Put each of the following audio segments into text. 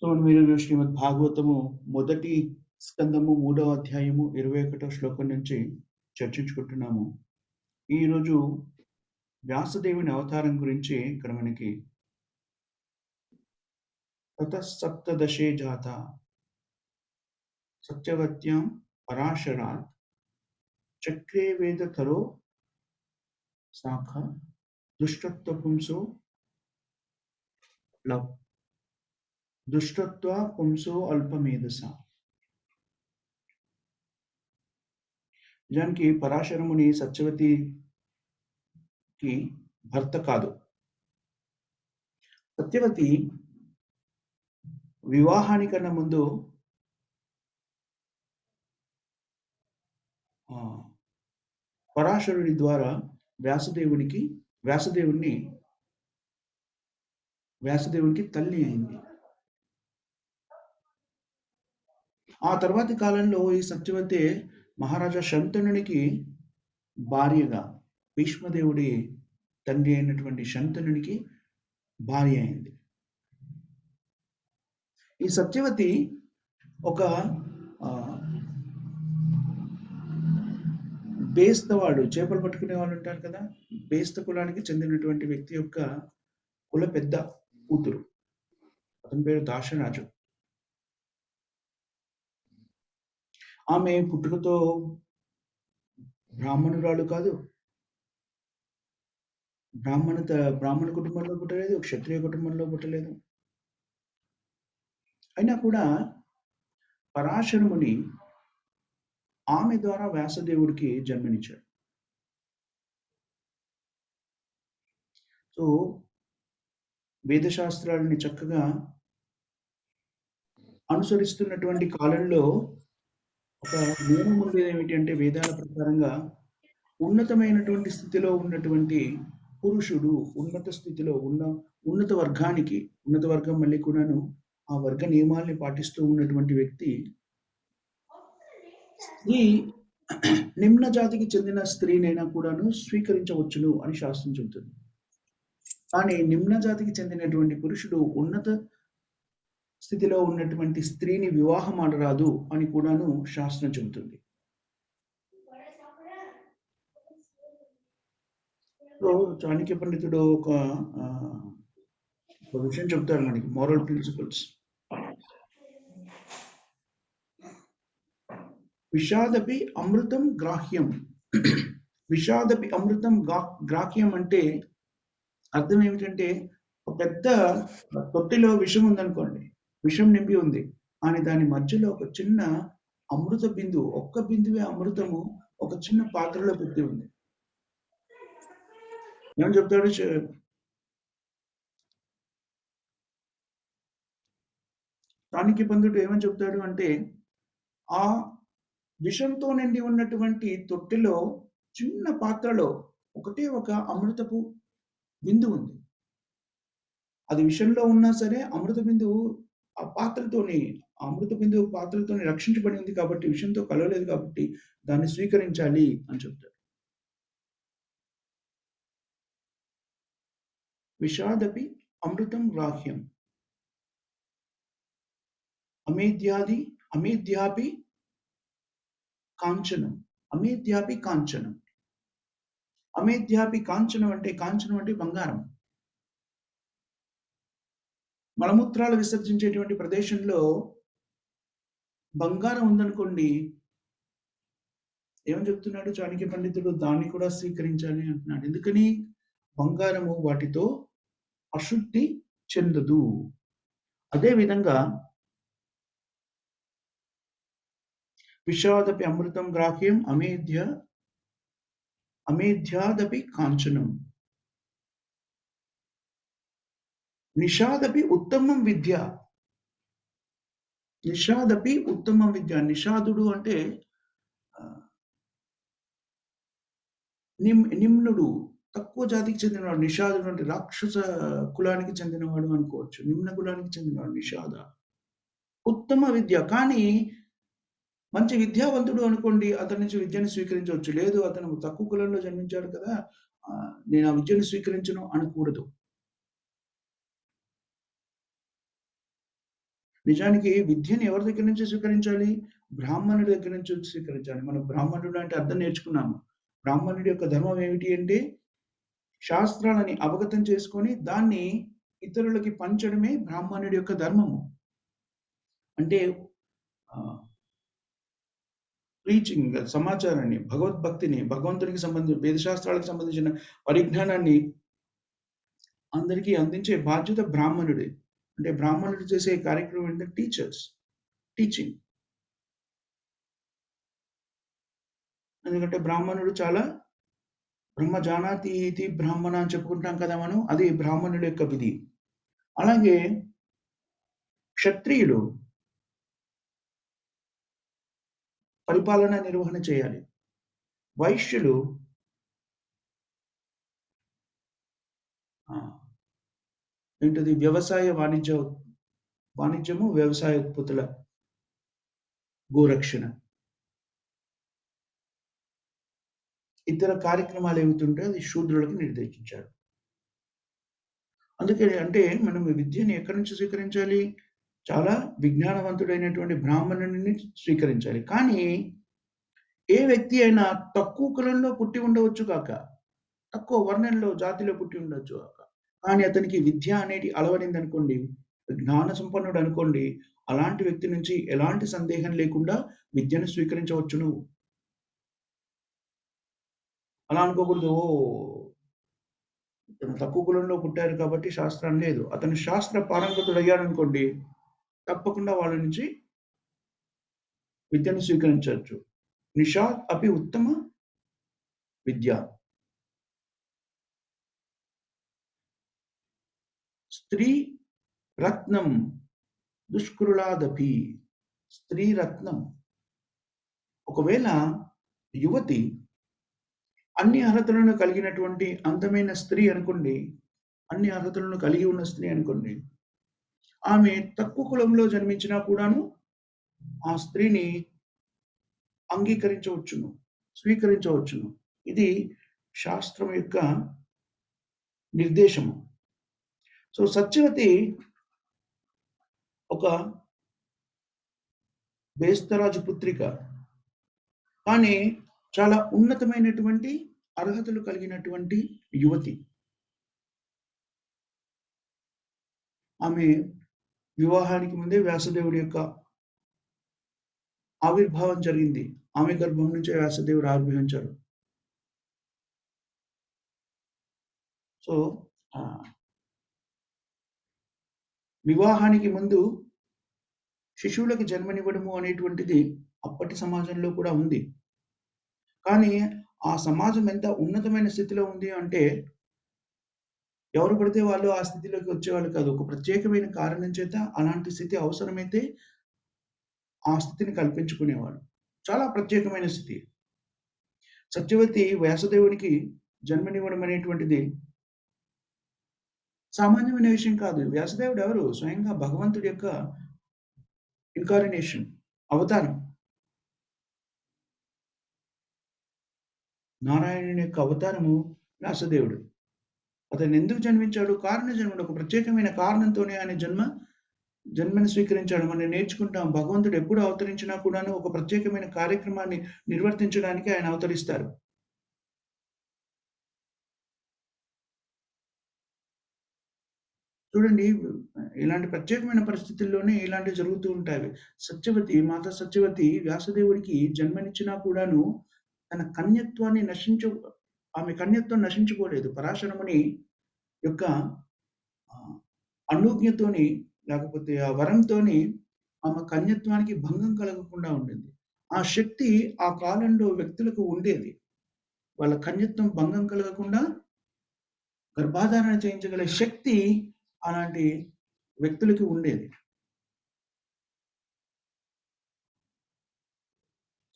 So, మీరు శ్రీమద్ భాగవతము మొదటి స్కందము 3వ అధ్యాయము 21వ శ్లోకం నుంచి చర్చించుకుంటున్నాము. ఈరోజు వ్యాసదేవుని అవతారం గురించి ఇక్కడ మనకి తతః సప్తదశే జాత సత్యవత్యాం పరాశరాత్ చక్రే వేదతరో శాఖ దుష్టత్వ పుంసో అల్పమేధస. నిజానికి పరాశరముని సత్యవతికి భర్త కాదు. సత్యవతి వివాహానికన్నా ముందు పరాశరుడి ద్వారా వ్యాసదేవునికి తల్లి అయింది. ఆ తర్వాతి కాలంలో ఈ సత్యవతి మహారాజా శంతనునికి భార్యగా, భీష్మదేవుడి తండ్రి అయినటువంటి శంతనునికి భార్య అయింది. ఈ సత్యవతి ఒక బేస్తవాడు, చేపలు పట్టుకునే వాళ్ళు ఉంటారు కదా, బేస్త కులానికి చెందినటువంటి వ్యక్తి యొక్క కుల పెద్ద కూతురు. అతని పేరు దాశరాజు. ఆమె పుట్టుకతో బ్రాహ్మణురాలు కాదు, బ్రాహ్మణ కుటుంబంలో పుట్టలేదు, క్షత్రియ కుటుంబంలో పుట్టలేదు. అయినా కూడా పరాశరముని ఆమె ద్వారా వ్యాసదేవుడికి జన్మనిచ్చాడు. సో వేదశాస్త్రాలని చక్కగా అనుసరిస్తున్నటువంటి కాలంలో ఒక నియమం ఉండేది ఏమిటి అంటే, వేదాల ప్రకారంగా ఉన్నతమైనటువంటి స్థితిలో ఉన్నటువంటి పురుషుడు, ఉన్నత స్థితిలో ఉన్నత వర్గం మళ్ళీ కూడాను ఆ వర్గ నియమాల్ని పాటిస్తూ ఉన్నటువంటి వ్యక్తి స్త్రీ నిమ్న జాతికి చెందిన స్త్రీనైనా కూడాను స్వీకరించవచ్చును అని శాస్త్రం చెబుతుంది. కానీ నిమ్న జాతికి చెందినటువంటి పురుషుడు ఉన్నత స్థితిలో ఉన్నటువంటి స్త్రీని వివాహం ఆడరాదు అని కూడాను శాస్త్రం చెబుతుంది. చాణక్య పండితుడు ఒక విషయం చెప్తారు మనకి, మోరల్ ప్రిన్సిపల్స్. విషాదపి అమృతం గ్రాహ్యం. విషాదపి అమృతం గ్రాహ్యం అంటే అర్థం ఏమిటంటే, ఒక పెద్ద తొట్టిలో విషం ఉందనుకోండి, విషం నింపి ఉంది, అని దాని మధ్యలో ఒక చిన్న అమృత బిందువు, ఒక్క బిందువే అమృతము ఒక చిన్న పాత్రలో పెట్టి ఉంది. ఏమని చెప్తాడు చాణక్య పండితుడు? ఏమని చెప్తాడు అంటే, ఆ విషంతో నిండి ఉన్నటువంటి తొట్టిలో చిన్న పాత్రలో ఒకటే ఒక అమృతపు బిందు ఉంది. అది విషంలో ఉన్నా సరే అమృత బిందువు పాత్రతోని రక్షించబడి ఉంది కాబట్టి, విషంతో కలవలేదు కాబట్టి దాన్ని స్వీకరించాలి అని చెప్తాడు. విషాదపి అమృతం గ్రాహ్యం అమేధ్యాపి కాంచనం. అమేధ్యాపి కాంచనం అంటే బంగారం. మలమూత్రాలు విసర్జించేటువంటి ప్రదేశంలో బంగారం ఉందనుకోండి, ఏమని చెప్తున్నాడు చాణక్య పండితుడు? దాన్ని కూడా స్వీకరించాలి అంటున్నాడు. ఎందుకని? బంగారము వాటితో అశుద్ధి చెందదు. అదేవిధంగా విషాదపి అమృతం గ్రాహ్యం అమేధ్యాదపి కాంచనం నిషాదపి ఉత్తమం విద్య. నిషాదుడు అంటే నిమ్నుడు, తక్కువ జాతికి చెందినవాడు. నిషాదుడు అంటే రాక్షస కులానికి చెందినవాడు అనుకోవచ్చు, నిమ్న కులానికి చెందినవాడు నిషాద. ఉత్తమ విద్య, కానీ మంచి విద్యావంతుడు అనుకోండి, అతని నుంచి విద్యను స్వీకరించవచ్చు. లేదు, అతను తక్కువ కులంలో జన్మించాడు కదా, నేను ఆ విద్యను స్వీకరించను అనకూడదు. నిజానికి విద్యని ఎవరి దగ్గర నుంచి స్వీకరించాలి? బ్రాహ్మణుడి దగ్గర నుంచి స్వీకరించాలి. మనం బ్రాహ్మణుడు అంటే అర్థం నేర్చుకున్నాము. బ్రాహ్మణుడి యొక్క ధర్మం ఏమిటి అంటే, శాస్త్రాలని అవగతం చేసుకొని, దాన్ని ఇతరులకి పంచడమే బ్రాహ్మణుడి యొక్క ధర్మము. అంటే ఆహ్, ప్రీచింగ్ సమాచారాన్ని, భగవద్భక్తిని, భగవంతునికి వేదశాస్త్రాలకు సంబంధించిన పరిజ్ఞానాన్ని అందరికీ అందించే బాధ్యత బ్రాహ్మణుడిది. అంటే బ్రాహ్మణుడు చేసే కార్యక్రమం ఏంటంటే టీచింగ్. ఎందుకంటే బ్రాహ్మణుడు చాలా బ్రహ్మ జానాతి ఇతి బ్రాహ్మణ అని చెప్పుకుంటాం కదా మనం. అది బ్రాహ్మణుడి యొక్క విధి. అలాగే క్షత్రియులు పరిపాలన నిర్వహణ చేయాలి. వైశ్యులు ఆహ్, ఏంటది వాణిజ్యము, వ్యవసాయ ఉత్పత్తుల గోరక్షణ. ఇతర కార్యక్రమాలు ఏవైతుంటాయో అది శూద్రులకు నిర్దేశించాడు. అందుకని అంటే మనం విద్యని ఎక్కడి నుంచి స్వీకరించాలి? చాలా విజ్ఞానవంతుడైనటువంటి బ్రాహ్మణుడిని స్వీకరించాలి. కానీ ఏ వ్యక్తి అయినా తక్కువ కులంలో పుట్టి ఉండవచ్చు గాక. తక్కువ వర్ణంలో, జాతిలో పుట్టి ఉండొచ్చు గాక. కానీ అతనికి విద్య అనేది అలవడిందనుకోండి, జ్ఞాన సంపన్నుడనుకోండి, అలాంటి వ్యక్తి నుంచి ఎలాంటి సందేహం లేకుండా విద్యను స్వీకరించవచ్చును. అలా అనుకోకూడదు. ఓహ్! ఇతను తక్కువ కులంలో పుట్టారు కాబట్టి శాస్త్రం లేదు. అతను శాస్త్ర పారంగతుడయ్యాడనుకోండి, తప్పకుండా వాళ్ళ నుంచి విద్యను స్వీకరించొచ్చు. నిషాద్ అపి ఉత్తమ విద్య. స్త్రీ రత్నం దుష్కృలాదపి. స్త్రీ రత్నం. ఒకవేళ యువతి అన్ని అర్హతలను కలిగినటువంటి అందమైన స్త్రీ అనుకోండి. అన్ని అర్హతలను కలిగి ఉన్న స్త్రీ అనుకోండి. ఆమె తక్కువ కులంలో జన్మించినా కూడాను ఆ స్త్రీని అంగీకరించవచ్చును. స్వీకరించవచ్చును. ఇది శాస్త్రం యొక్క నిర్దేశము. సో, సత్యవతి ఒక బేస్తరాజు పుత్రిక. కానీ చాలా ఉన్నతమైనటువంటి అర్హతలు కలిగినటువంటి యువతి. ఆమె వివాహానికి ముందే వ్యాసదేవుడి యొక్క ఆవిర్భావం జరిగింది. ఆమె గర్భం నుంచే వ్యాసదేవుడు ఆవిర్భవించారు. సో, ఆహ్, వివాహానికి ముందు శిశువులకు జన్మనివ్వడము అనేటువంటిది అప్పటి సమాజంలో కూడా ఉంది. కానీ ఆ సమాజం ఎంత ఉన్నతమైన స్థితిలో ఉంది అంటే, ఎవరు పడితే వాళ్ళు ఆ స్థితిలోకి వచ్చేవాళ్ళు కాదు. ఒక ప్రత్యేకమైన కారణం చేత అలాంటి స్థితి అవసరమైతే ఆ స్థితిని కల్పించుకునేవాడు. చాలా ప్రత్యేకమైన స్థితి. సత్యవతి వ్యాసదేవునికి జన్మనివ్వడం అనేటువంటిది సామాన్యమైన విషయం కాదు. వ్యాసదేవుడు ఎవరు? స్వయంగా భగవంతుడి యొక్క ఇన్‌కార్నినేషన్ అవతారం. నారాయణుని యొక్క అవతారము వ్యాసదేవుడు. అతను ఎందుకు జన్మించాడు? కారణ జన్ముడు. ఒక ప్రత్యేకమైన కారణంతోనే ఆయన జన్మని స్వీకరించాడు. మనం నేర్చుకుంటాం. భగవంతుడు ఎప్పుడు అవతరించినా కూడాను ఒక ప్రత్యేకమైన కార్యక్రమాన్ని నిర్వర్తించడానికి ఆయన అవతరిస్తారు. చూడండి ఇలాంటి ప్రత్యేకమైన పరిస్థితుల్లోనే ఇలాంటివి జరుగుతూ ఉంటాయి. మాతా సత్యవతి వ్యాసదేవుడికి జన్మనిచ్చినా కూడాను తన కన్యత్వాన్ని ఆమె కన్యత్వం నశించుకోలేదు. పరాశరముని యొక్క ఆహ్, అనుజ్ఞతోని లేకపోతే ఆ వరంతోని ఆమె కన్యత్వానికి భంగం కలగకుండా ఉండింది. ఆ శక్తి ఆ కాలంలో వ్యక్తులకు ఉండేది. వాళ్ళ కన్యత్వం భంగం కలగకుండా గర్భాధారణ చేయించగల శక్తి అలాంటి వ్యక్తులకి ఉండేది.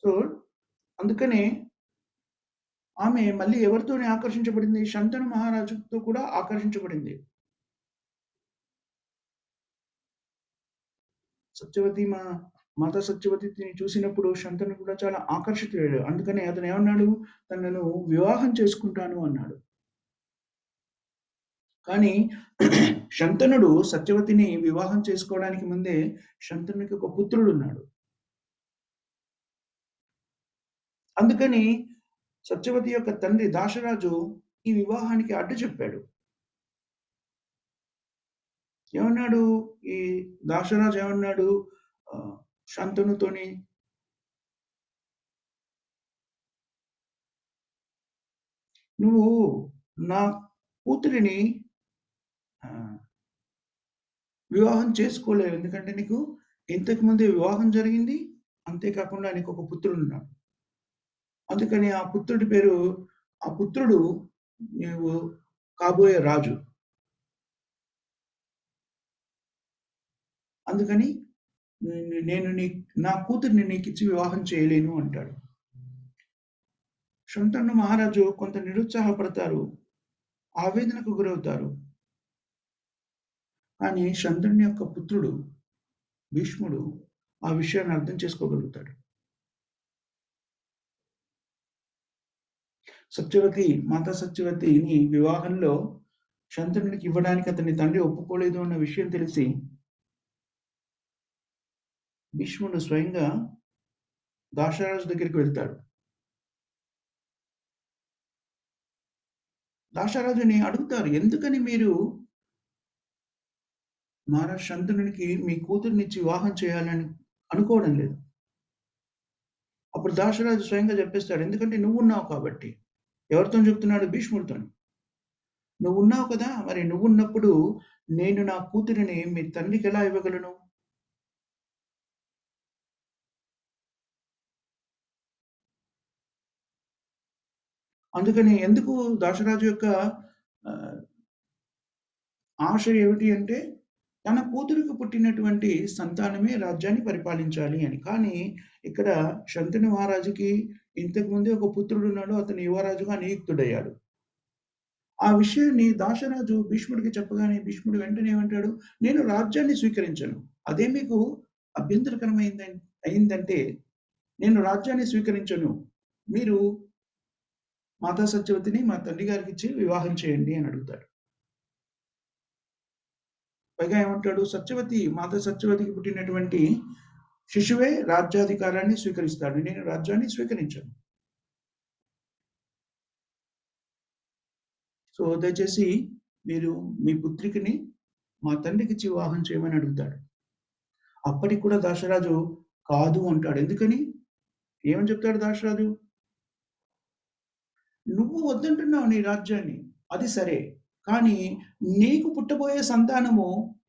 సో, అందుకనే ఆమె మళ్ళీ ఎవరితోని ఆకర్షించబడింది? శంతను మహారాజుతో కూడా ఆకర్షించబడింది. సత్యవతి మాతా సత్యవతిని చూసినప్పుడు శంతను కూడా చాలా ఆకర్షితుడయ్యాడు. అందుకనే అతను ఏమన్నాడు? తనను వివాహం చేసుకుంటాను అన్నాడు. కానీ శంతనుడు సత్యవతిని వివాహం చేసుకోవడానికి ముందే శంతనునికి ఒక పుత్రుడున్నాడు. అందుకని సత్యవతి యొక్క తండ్రి దాశరాజు ఈ వివాహానికి అడ్డు చెప్పాడు. ఏమన్నాడు? ఈ దాశరాజు ఏమన్నాడు? శంతనుతోని, "నువ్వు నా కూతురిని ఆహ్, వివాహం చేసుకోలేవు. ఎందుకంటే నీకు ఇంతకు ముందే వివాహం జరిగింది. అంతేకాకుండా నీకొక పుత్రుడున్నాడు. అందుకని ఆ పుత్రుడు నీవు కాబోయే రాజు. అందుకని నేను నా కూతురిని నీకిచ్చి వివాహం చేయలేను" అంటాడు. శంతను మహారాజు కొంత నిరుత్సాహపడతారు. ఆవేదనకు గురవుతారు. కానీ శంతనుని యొక్క పుత్రుడు భీష్ముడు ఆ విషయాన్ని అర్థం చేసుకోగలుగుతాడు. మాతా సత్యవతిని వివాహంలో శంతనునికి ఇవ్వడానికి అతని తండ్రి ఒప్పుకోలేదు అన్న విషయం తెలిసి భీష్ముడు స్వయంగా దాశరాజు దగ్గరికి వెళ్తాడు. దాశరాజుని అడుగుతారు, "ఎందుకని మీరు మహారాజు శంతనునికి మీ కూతుర్నిచ్చి వివాహం చేయాలని అనుకోవడం లేదు?" అప్పుడు దాశరాజు స్వయంగా చెప్పేస్తాడు, "ఎందుకంటే నువ్వున్నావు కాబట్టి." ఎవరితోని చెప్తున్నాడు? భీష్ముడితోని. "నువ్వున్నావు కదా! మరి నువ్వున్నప్పుడు నేను నా కూతురిని మీ తండ్రికెలా ఇవ్వగలను?" అందుకని ఎందుకు దాశరాజు యొక్క ఆహ్, ఆశ ఏమిటి అంటే, తన కూతురికి పుట్టినటువంటి సంతానమే రాజ్యాన్ని పరిపాలించాలి అని. కానీ ఇక్కడ శంతను మహారాజుకి ఇంతకు ముందే ఒక పుత్రుడున్నాడు. అతను యువరాజుగా నియుక్తుడయ్యాడు. ఆ విషయాన్ని దాశరాజు భీష్ముడికి చెప్పగానే భీష్ముడు వెంటనే ఏమంటాడు, "నేను రాజ్యాన్ని స్వీకరించను. అదే మీకు అయిందంటే నేను రాజ్యాన్ని స్వీకరించను. మీరు మాతా సత్యవతిని మా తండ్రి గారికిచ్చి వివాహం చేయండి" అని అడుగుతాడు. పైగా ఏమంటాడు, మాతా సత్యవతికి పుట్టినటువంటి శిశువే రాజ్యాధికారాన్ని స్వీకరిస్తాడు. నేను రాజ్యాన్ని స్వీకరించను. సో, దయచేసి మీరు మీ పుత్రికని మా తండ్రికిచ్చి వివాహం చేయమని అడుగుతాడు. అప్పటికి కూడా దాశరాజు కాదు అంటాడు. ఎందుకని? ఏమని చెప్తాడు దాశరాజు? "నువ్వు వద్దంటున్నావు నీ రాజ్యాన్ని. అది సరే. కానీ నీకు పుట్టబోయే సంతానము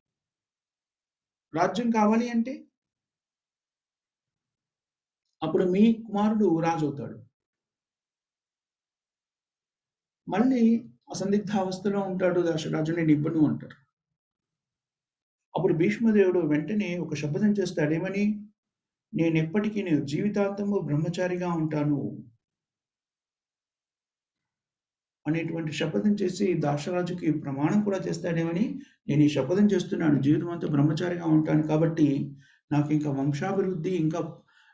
రాజ్యం కావాలి అంటే, అప్పుడు మీ కుమారుడు రాజవుతాడు." మళ్ళీ అసందిగ్ధావస్థలో ఉంటాడు దశరాజు. "నేనివ్వను" అంటారు. అప్పుడు భీష్మదేవుడు వెంటనే ఒక శపథం చేస్తాడు. ఏమని? నేను జీవితాంతము బ్రహ్మచారిగా ఉంటాను" అనేటువంటి శపథం చేసి దాశరాజుకి ప్రమాణం కూడా చేస్తాడేమని, "నేను ఈ శపథం చేస్తున్నాను. జీవితమంతా బ్రహ్మచారిగా ఉంటాను కాబట్టి, నాకింక వంశాభివృద్ధి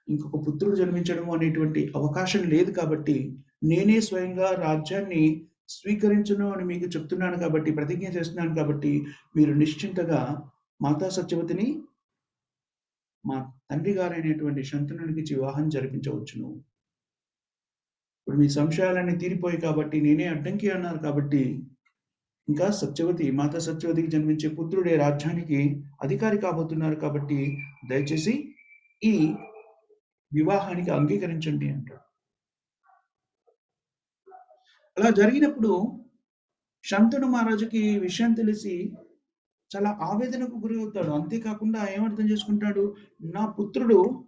ఇంకొక పుత్రుడు జన్మించడం అనేటువంటి అవకాశం లేదు కాబట్టి, నేనే స్వయంగా రాజ్యాన్ని స్వీకరించును అని మీకు చెప్తున్నాను కాబట్టి, ప్రతిజ్ఞ చేస్తున్నాను కాబట్టి, మీరు నిశ్చింతగా మాతా సత్యవతిని మా తండ్రి గారైనటువంటి శంతనునికిచ్చి వివాహం జరిపించవచ్చును. ఇప్పుడు మీ సంశయాలన్నీ తీరిపోయాయి కాబట్టి, నేనే అడ్డంకి అన్నారు కాబట్టి, ఇంకా మాతా సత్యవతికి జన్మించే పుత్రుడే రాజ్యానికి అధికారి కాబోతున్నారు కాబట్టి, దయచేసి ఈ వివాహానికి అంగీకరించండి అంటాడు. అలా జరిగినప్పుడు శంతను మహారాజుకి ఈ విషయం తెలిసి చాలా ఆవేదనకు గురవుతాడు. అంతేకాకుండా ఏమర్థం చేసుకుంటాడు, నా పుత్రుడు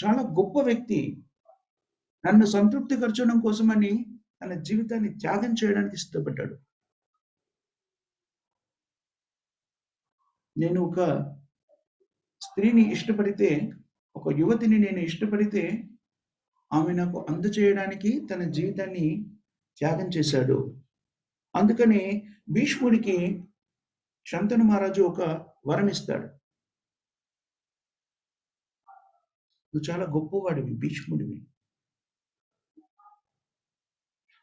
చాలా గొప్ప వ్యక్తి. నన్ను సంతృప్తిపరచడం కోసమని తన జీవితాన్ని త్యాగం చేయడానికి ఇష్టపడ్డాడు. నేను ఒక స్త్రీని ఇష్టపడితే, ఒక యువతిని నేను ఇష్టపడితే, ఆమె నాకు అందజేయడానికి తన జీవితాన్ని త్యాగం చేశాడు. అందుకని భీష్ముడికి శంతను మహారాజు ఒక వరం ఇస్తాడు. "నువ్వు చాలా గొప్పవాడివి, భీష్ముడివి.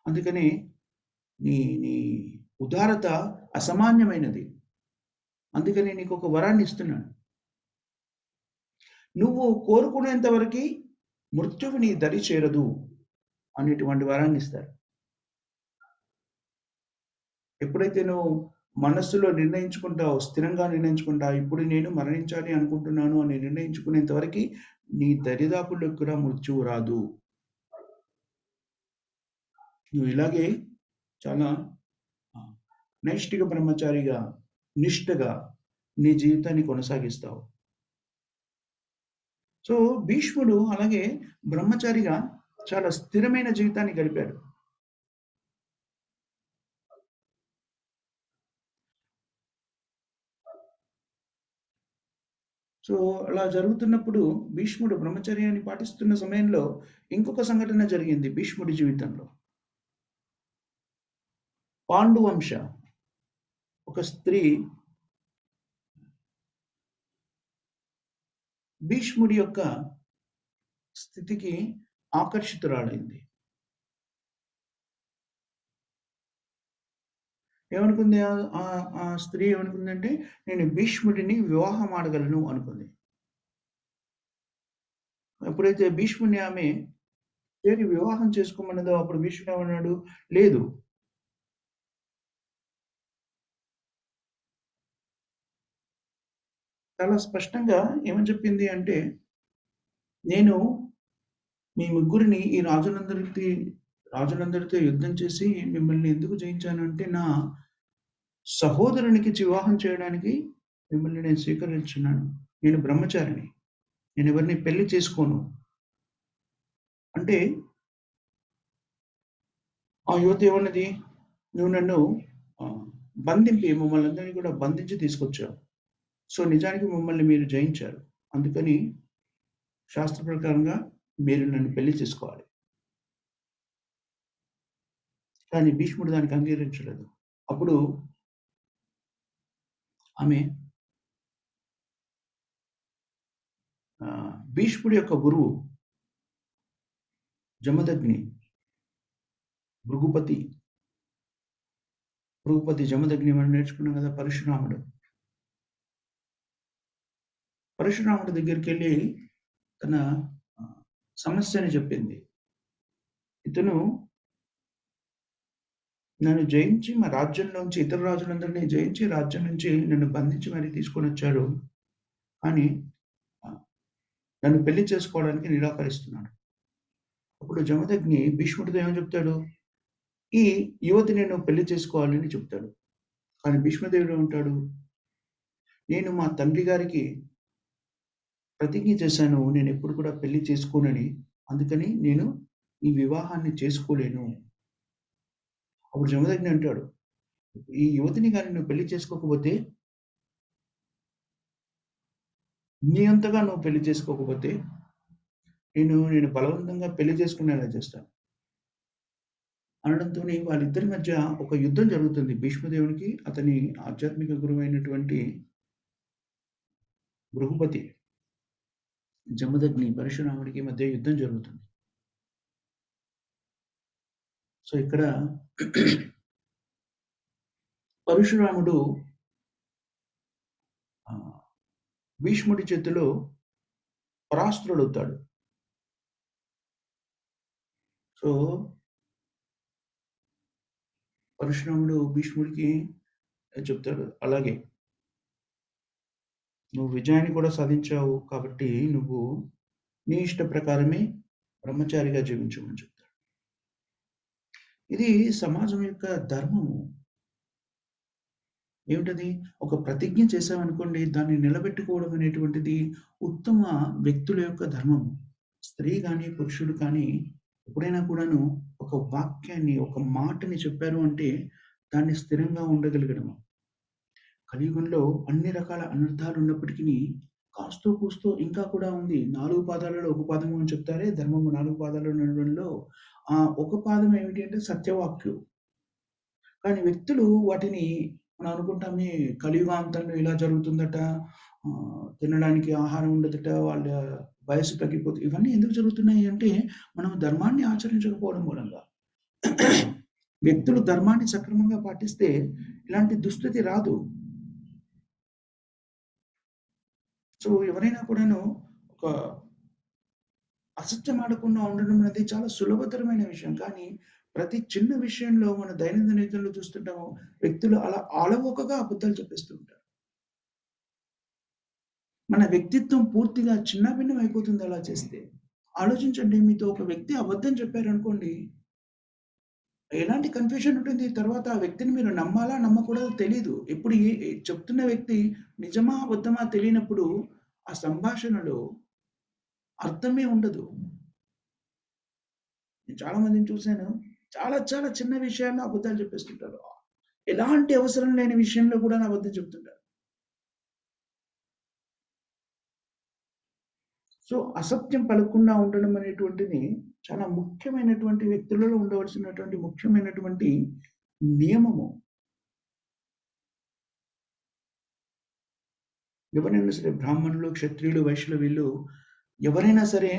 అందుకని నీ నీ ఉదారత అసామాన్యమైనది. అందుకని నీకొక వరాన్ని ఇస్తున్నాను. నువ్వు కోరుకునేంత వరకి మృత్యువు నీ దరి చేరదు అనేటువంటి వరాన్నిస్తారు. ఎప్పుడైతే నువ్వు మనస్సులో నిర్ణయించుకుంటావో, స్థిరంగా నిర్ణయించుకుంటావో, ఇప్పుడు నేను మరణించాలి అనుకుంటున్నాను అని నిర్ణయించుకునేంత వరకి నీ దరిదాపుల్లోకి కూడా మృత్యువు రాదు. నువ్వు ఇలాగే చాలా నైష్టిక బ్రహ్మచారిగా, నిష్ఠగా నీ జీవితాన్ని కొనసాగిస్తావు. సో, భీష్ముడు అలాగే బ్రహ్మచారిగా చాలా స్థిరమైన జీవితాన్ని గడిపాడు. సో, అలా జరుగుతున్నప్పుడు భీష్ముడు బ్రహ్మచర్యాన్ని పాటిస్తున్న సమయంలో ఇంకొక సంఘటన జరిగింది భీష్ముడి జీవితంలో. పాండువంశ ఒక స్త్రీ భీష్ముడి యొక్క స్థితికి ఆకర్షితురాలైంది. ఏమనుకుంది ఆ స్త్రీ ఏమనుకుందంటే, నేను భీష్ముడిని వివాహం ఆడగలను అనుకుంది. ఎప్పుడైతే భీష్ముడిని ఆమె చేరి వివాహం చేసుకోమన్నదో అప్పుడు భీష్ముడు ఏమన్నాడు, లేదు. చాలా స్పష్టంగా ఏమని చెప్పింది అంటే, నేను మీ ముగ్గురిని ఈ రాజులందరితో యుద్ధం చేసి మిమ్మల్ని ఎందుకు జయించానంటే, నా సహోదరునికి వివాహం చేయడానికి మిమ్మల్ని నేను స్వీకరించున్నాను. నేను బ్రహ్మచారిని. నేనెవరిని పెళ్లి చేసుకోను. అంటే ఆ యువతి ఏమన్నది? నువ్వు నన్ను బంధింపి మమ్మల్నందరిని కూడా బంధించి తీసుకొచ్చావు. సో, నిజానికి మమ్మల్ని మీరు జయించారు. అందుకని శాస్త్ర ప్రకారంగా మీరు నన్ను పెళ్లి చేసుకోవాలి. కానీ భీష్ముడు దానికి అంగీకరించలేదు. అప్పుడు ఆమె భీష్ముడి యొక్క గురువు జమదగ్ని, భృగుపతి జమదగ్ని మనం నేర్చుకున్నాం కదా! పరశురాముడి దగ్గరికెళ్ళి తన సమస్యని చెప్పింది. ఇతను నన్ను జయించి మా రాజ్యంలోంచి ఇతర రాజులందరినీ జయించి రాజ్యం నుంచి నన్ను బంధించి మరీ తీసుకొనొచ్చాడు. కానీ నన్ను పెళ్లి చేసుకోవడానికి నిరాకరిస్తున్నాడు. అప్పుడు జమదగ్ని భీష్ముడితో ఏమని చెప్తాడు? ఈ యువతిని నువ్వు పెళ్లి చేసుకోవాలని చెప్తాడు. కానీ భీష్మదేవుడు ఏమంటాడు? నేను మా తండ్రి గారికి ప్రతిజ్ఞ చేశాను. నేనెప్పుడు కూడా పెళ్లి చేసుకోనని. అందుకని నేను ఈ వివాహాన్ని చేసుకోలేను. అప్పుడు జమదగ్ని అంటాడు, ఈ యువతిని గాని నువ్వు పెళ్లి చేసుకోకపోతే నీ అంతగా నువ్వు పెళ్లి చేసుకోకపోతే నేను బలవంతంగా పెళ్లి చేసుకునేలా చేస్తాను. అనడంతోని వాళ్ళిద్దరి మధ్య ఒక యుద్ధం జరుగుతుంది. భీష్మదేవునికి అతని ఆధ్యాత్మిక గురువైనటువంటి భృగుపతి, జమదగ్ని, పరశురాముడికి మధ్య యుద్ధం జరుగుతుంది. సో, ఇక్కడ పరశురాముడు భీష్ముడి చేతిలో పరాస్తుడవుతాడు. సో, పరశురాముడు భీష్ముడికి చెప్తాడు, అలాగే నువ్వు విజయాన్ని కూడా సాధించావు కాబట్టి నువ్వు నీ ఇష్ట ప్రకారమే బ్రహ్మచారిగా జీవించమని చెప్తాడు. ఇది సమాజం యొక్క ధర్మము. ఏమిటది? ఒక ప్రతిజ్ఞ చేశామనుకోండి, దాన్ని నిలబెట్టుకోవడం అనేటువంటిది ఉత్తమ వ్యక్తుల యొక్క ధర్మము. స్త్రీ గాని, పురుషుడు కానీ ఎప్పుడైనా కూడాను ఒక వాక్యాన్ని, ఒక మాటని చెప్పారు అంటే దాన్ని స్థిరంగా ఉండగలగడము. కలియుగంలో అన్ని రకాల అనర్థాలు ఉన్నప్పటికిని కాస్తో కూస్తో ఇంకా కూడా ఉంది. 4 పాదాలలో ఒక పాదము అని చెప్తారే ధర్మము 4 పాదాలు నడవడంలో ఒక పాదం ఏమిటి అంటే సత్యవాక్కు. కానీ వ్యక్తులు వాటిని మనం అనుకుంటామే కలియుగాంతంలో ఇలా జరుగుతుందట, తినడానికి ఆహారం ఉండదట, వాళ్ళ వయస్సు తగ్గిపోతుంది. ఇవన్నీ ఎందుకు జరుగుతున్నాయి అంటే మనం ధర్మాన్ని ఆచరించకపోవడం మూలంగా. వ్యక్తులు ధర్మాన్ని సక్రమంగా పాటిస్తే ఇలాంటి దుస్థితి రాదు. సో, ఎవరైనా కూడాను ఒక అసత్యం ఆడకుండా ఉండడం అనేది చాలా సులభతరమైన విషయం. కానీ ప్రతి చిన్న విషయంలో మన దైనందిన జీవితంలో చూస్తుంటాము. వ్యక్తులు అలా అలవోకగా అబద్ధాలు చెప్పేస్తూ ఉంటారు. మన వ్యక్తిత్వం పూర్తిగా చిన్నాభిన్నం అయిపోతుంది అలా చేస్తే. ఆలోచించండి, మీతో ఒక వ్యక్తి అబద్ధం చెప్పారనుకోండి, ఎలాంటి కన్‌ఫ్యూజన్ ఉంటుంది. తర్వాత ఆ వ్యక్తిని మీరు నమ్మాలా? నమ్మకూడదో తెలీదు. ఇప్పుడు చెప్తున్న వ్యక్తి నిజమా? అబద్ధమా? తెలియనప్పుడు ఆ సంభాషణలో అర్థమే ఉండదు. నేను చాలా మందిని చూసాను. చాలా చాలా చిన్న విషయాల్లో అబద్ధాలు చెప్పేస్తుంటారు. ఎలాంటి అవసరం లేని విషయంలో కూడా అబద్ధం చెప్తుంటారు. సో, అసత్యం పలకకుండా ఉండడం అనేటువంటిది చాలా ముఖ్యమైనటువంటి వ్యక్తులలో ఉండవలసినటువంటి ముఖ్యమైనటువంటి నియమము. ఎవరైనా సరే బ్రాహ్మణులు, క్షత్రియులు, వైశ్యులు వీళ్ళు ఎవరైనా సరే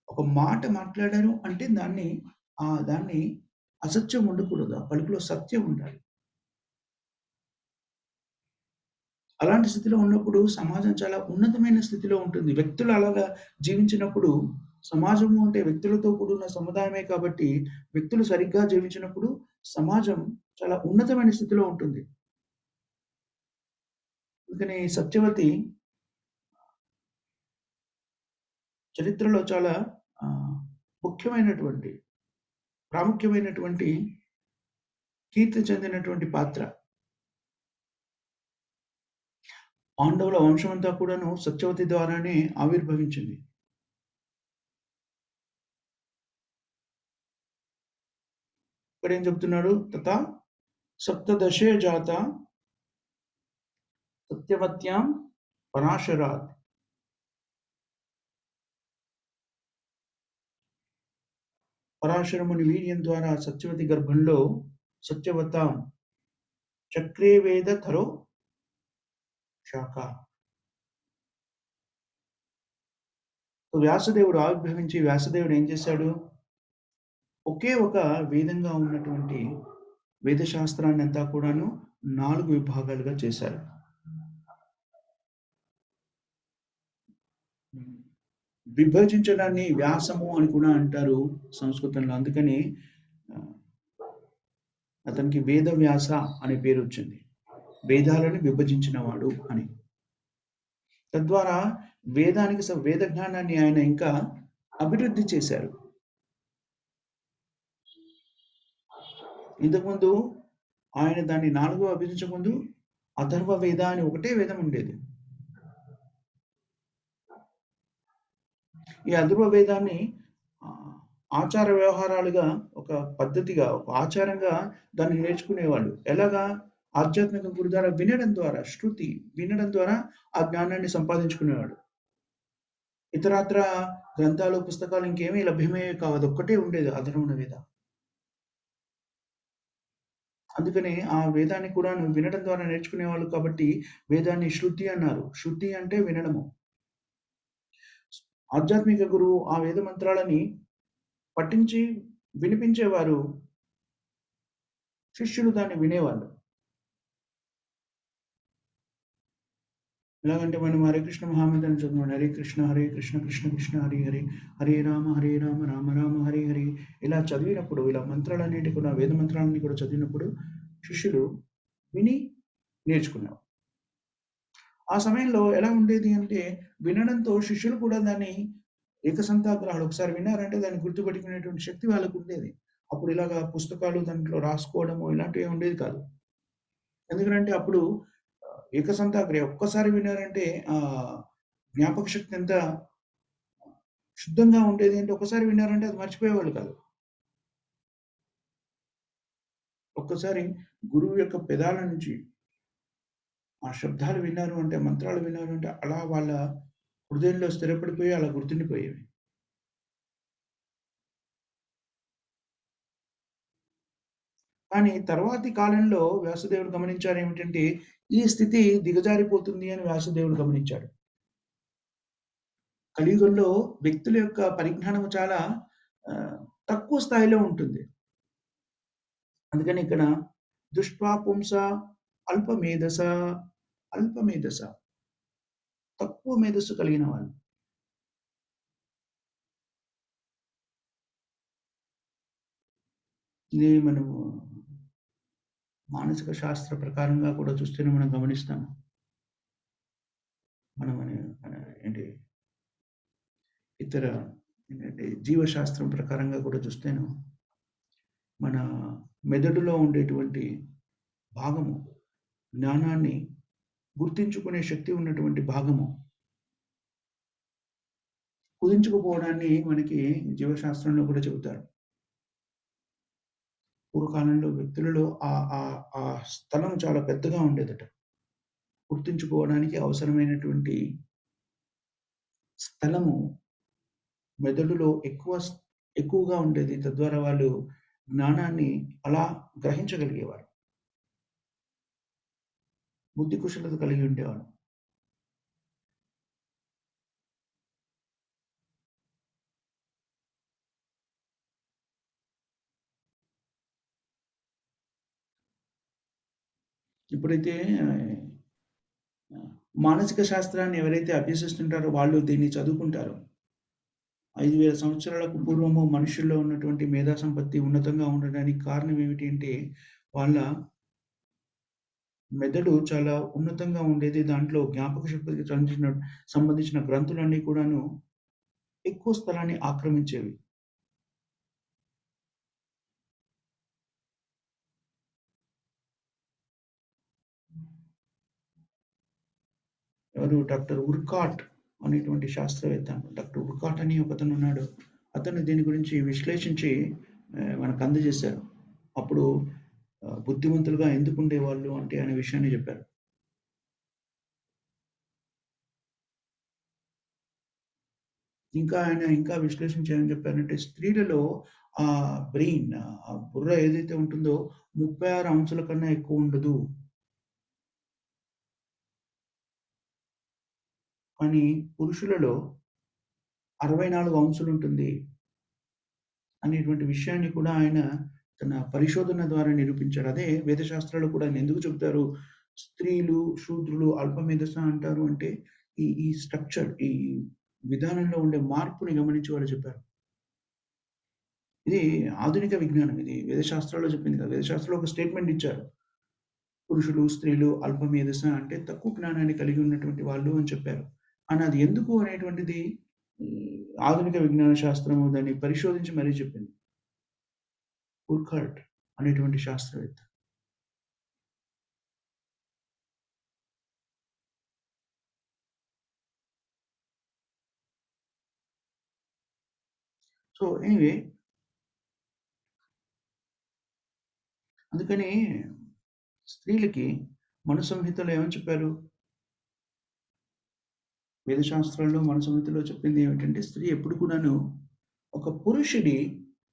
ఒక మాట మాట్లాడారు అంటే దాన్ని అసత్యం ఉండకూడదు. ఆ పలుకులో సత్యం ఉండాలి. అలాంటి స్థితిలో ఉన్నప్పుడు సమాజం చాలా ఉన్నతమైన స్థితిలో ఉంటుంది. వ్యక్తులు అలాగా జీవించినప్పుడు సమాజము అంటే వ్యక్తులతో కూడిన సముదాయమే కాబట్టి వ్యక్తులు సరిగ్గా జీవించినప్పుడు సమాజం చాలా ఉన్నతమైన స్థితిలో ఉంటుంది. అందుకని సత్యవతి చరిత్రలో చాలా ఆహ్, ముఖ్యమైనటువంటి, ప్రాముఖ్యమైనటువంటి, కీర్తి చెందినటువంటి పాత్ర. పాండవుల వంశమంతా కూడాను సత్యవతి ద్వారానే ఆవిర్భవించింది. ఇక్కడేం చెప్తున్నాడు? తథా సప్తదశే జాత సత్యవత్యాం పరాశరాత్. పరాశరముని వీర్యం ద్వారా సత్యవతి గర్భంలో సత్యవతాం చక్రే వేద ధరో శాఖ. వ్యాసదేవుడు ఆవిర్భవించి వ్యాసదేవుడు ఏం చేశాడు? ఒకే ఒక వేదంగా ఉన్నటువంటి వేద శాస్త్రాన్నంతా కూడాను 4 విభాగాలుగా చేశారు. విభజించడాన్ని వ్యాసము అని కూడా అంటారు సంస్కృతంలో. అందుకని ఆహ్, అతనికి వేదవ్యాస అనే పేరొచ్చింది. వేదాలను విభజించినవాడు అని. తద్వారా వేద జ్ఞానాన్ని ఆయన ఇంకా అభివృద్ధి చేశారు. ఇంతకుముందు ఆయన దాన్ని 4గా విభజించకముందు అథర్వ వేద అని ఒకటే వేదం ఉండేది. ఈ అథర్వ వేదాన్ని ఆహ్, ఆచార వ్యవహారాలుగా ఒక పద్ధతిగా, ఒక ఆచారంగా దాన్ని నేర్చుకునేవాళ్ళు. ఎలాగా? ఆధ్యాత్మిక గురు ద్వారా వినడం ద్వారా, శృతి వినడం ద్వారా ఆ జ్ఞానాన్ని సంపాదించుకునేవాడు. ఇతరత్రా గ్రంథాలు, పుస్తకాలు ఇంకేమీ లభ్యమయ్యేవి కావు. అదొక్కటే ఉండేది అధర్వణ వేద. అందుకనే ఆ వేదాన్ని కూడాను వినడం ద్వారా నేర్చుకునేవాళ్ళు కాబట్టి వేదాన్ని శృతి అన్నారు. శృతి అంటే వినడము. ఆధ్యాత్మిక గురువు ఆ వేద మంత్రాలని పఠించి వినిపించేవారు. శిష్యులు దాన్ని వినేవాళ్ళు. ఎలాగంటే మనం హరే కృష్ణ మహామంత్రాన్ని చదువుకోండి. హరే కృష్ణ, హరే కృష్ణ, కృష్ణ కృష్ణ హరే హరే, హరే రామ, రామ రామ హరే హరే. ఇలా చదివినప్పుడు ఇలా మంత్రాలన్నిటి కూడా వేద మంత్రాలన్నీ కూడా చదివినప్పుడు శిష్యులు విని నేర్చుకునేవారు. ఆ సమయంలో ఎలా ఉండేది అంటే వినడంతో శిష్యులు కూడా దాన్ని ఏకసంతాగ్రహాలు ఒకసారి విన్నారంటే దాన్ని గుర్తుపెట్టుకునేటువంటి శక్తి వాళ్ళకు ఉండేది. అప్పుడు ఇలాగా పుస్తకాలు దాంట్లో రాసుకోవడము ఇలాంటివి ఉండేది కాదు. ఎందుకంటే అప్పుడు ఏకసంతాగ్రహ ఒక్కసారి విన్నారంటే జ్ఞాపక శక్తి ఎంత శుద్ధంగా ఉండేది అంటే ఒక్కసారి విన్నారంటే అది మర్చిపోయేవాళ్ళు కాదు. ఒక్కసారి గురువు యొక్క పెదాల నుంచి ఆ శబ్దాలు విన్నారు అంటే, మంత్రాలు విన్నారు అంటే అలా వాళ్ళ హృదయంలో స్థిరపడిపోయి అలా గుర్తుండిపోయేవి. కానీ తర్వాతి కాలంలో వ్యాసదేవుడు గమనించారేమిటంటే, ఈ స్థితి దిగజారిపోతుంది అని వ్యాసదేవుడు గమనించాడు. కలియుగంలో వ్యక్తుల యొక్క పరిజ్ఞానము చాలా తక్కువ స్థాయిలో ఉంటుంది. అందుకని ఇక్కడ దుష్ట్వా పుంస అల్పమేధస, అల్పమేధస తక్కువ మేధస్సు కలిగిన వాళ్ళు. ఇది మనము మానసిక శాస్త్ర ప్రకారంగా కూడా చూస్తేనే మనం గమనిస్తాము. మనం మన మన ఏంటి ఇతర ఏంటంటే జీవశాస్త్రం ప్రకారంగా కూడా చూస్తేను మన మెదడులో ఉండేటువంటి భాగము, జ్ఞానాన్ని గుర్తించుకునే శక్తి ఉన్నటువంటి భాగము కుదించుకుపోవడాన్ని మనకి జీవశాస్త్రంలో కూడా చెబుతారు. పూర్వకాలంలో వ్యక్తులలో ఆ స్థలం చాలా పెద్దగా ఉండేదట. గుర్తుంచుకోవడానికి అవసరమైనటువంటి స్థలము మెదడులో ఎక్కువగా ఉండేది. తద్వారా వాళ్ళు జ్ఞానాన్ని అలా గ్రహించగలిగేవారు. బుద్ధి కుశలత కలిగి ఉండేవారు. ఇప్పుడైతే మానసిక శాస్త్రాన్ని ఎవరైతే అభ్యసిస్తుంటారో వాళ్ళు దీన్ని చదువుకుంటారు. 5,000 సంవత్సరాలకు పూర్వము మనుషుల్లో ఉన్నటువంటి మేధా సంపత్తి ఉన్నతంగా ఉండడానికి కారణం ఏమిటి అంటే, వాళ్ళ మెదడు చాలా ఉన్నతంగా ఉండేది. దాంట్లో జ్ఞాపక శక్తికి సంబంధించిన గ్రంథులన్నీ కూడాను ఎక్కువ స్థలాన్ని ఆక్రమించేవి. ఎవరు డాక్టర్ ఉర్కాట్ అనేటువంటి శాస్త్రవేత్త. డాక్టర్ ఉర్కాట్ అని ఒకతనున్నాడు. అతను దీని గురించి విశ్లేషించి మనకు అందజేశారు. అప్పుడు బుద్ధిమంతులుగా ఎందుకుండేవాళ్ళు అంటే అనే విషయాన్ని చెప్పారు. ఇంకా విశ్లేషించి ఏమని చెప్పారంటే స్త్రీలలో ఆ బ్రెయిన్ ఆ బుర్ర ఏదైతే ఉంటుందో 36 అంశుల కన్నా ఎక్కువ ఉండదు. కానీ పురుషులలో 64 అంశులుంటుంది అనేటువంటి విషయాన్ని కూడా ఆయన తన పరిశోధన ద్వారా నిరూపించాడు. అదే వేదశాస్త్రాలు కూడా ఎందుకు చెప్తారు స్త్రీలు, శూద్రులు, అల్పమేధస అంటారు అంటే ఈ స్ట్రక్చర్ ఈ విధానంలో ఉండే మార్పుని గమనించి వాళ్ళు చెప్పారు. ఇది ఆధునిక విజ్ఞానం. ఇది వేదశాస్త్రాల్లో చెప్పింది కాదు. వేదశాస్త్రంలో ఒక స్టేట్మెంట్ ఇచ్చారు. పురుషులు, స్త్రీలు అల్పమేధస అంటే తక్కువ జ్ఞానాన్ని కలిగి ఉన్నటువంటి వాళ్ళు అని చెప్పారు. కానీ అది ఎందుకు అనేటువంటిది ఆధునిక విజ్ఞాన శాస్త్రము దాన్ని పరిశోధించి మరీ చెప్పింది. ఉర్ఖర్ట్ అనేటువంటి శాస్త్రవేత్త. సో, ఎనీవే అందుకని స్త్రీలకి మను సంహితలో ఏమని చెప్పారు? వేద శాస్త్రాల్లో మను సంహితలో చెప్పింది ఏమిటంటే స్త్రీ ఎప్పుడు కూడాను ఒక పురుషుడి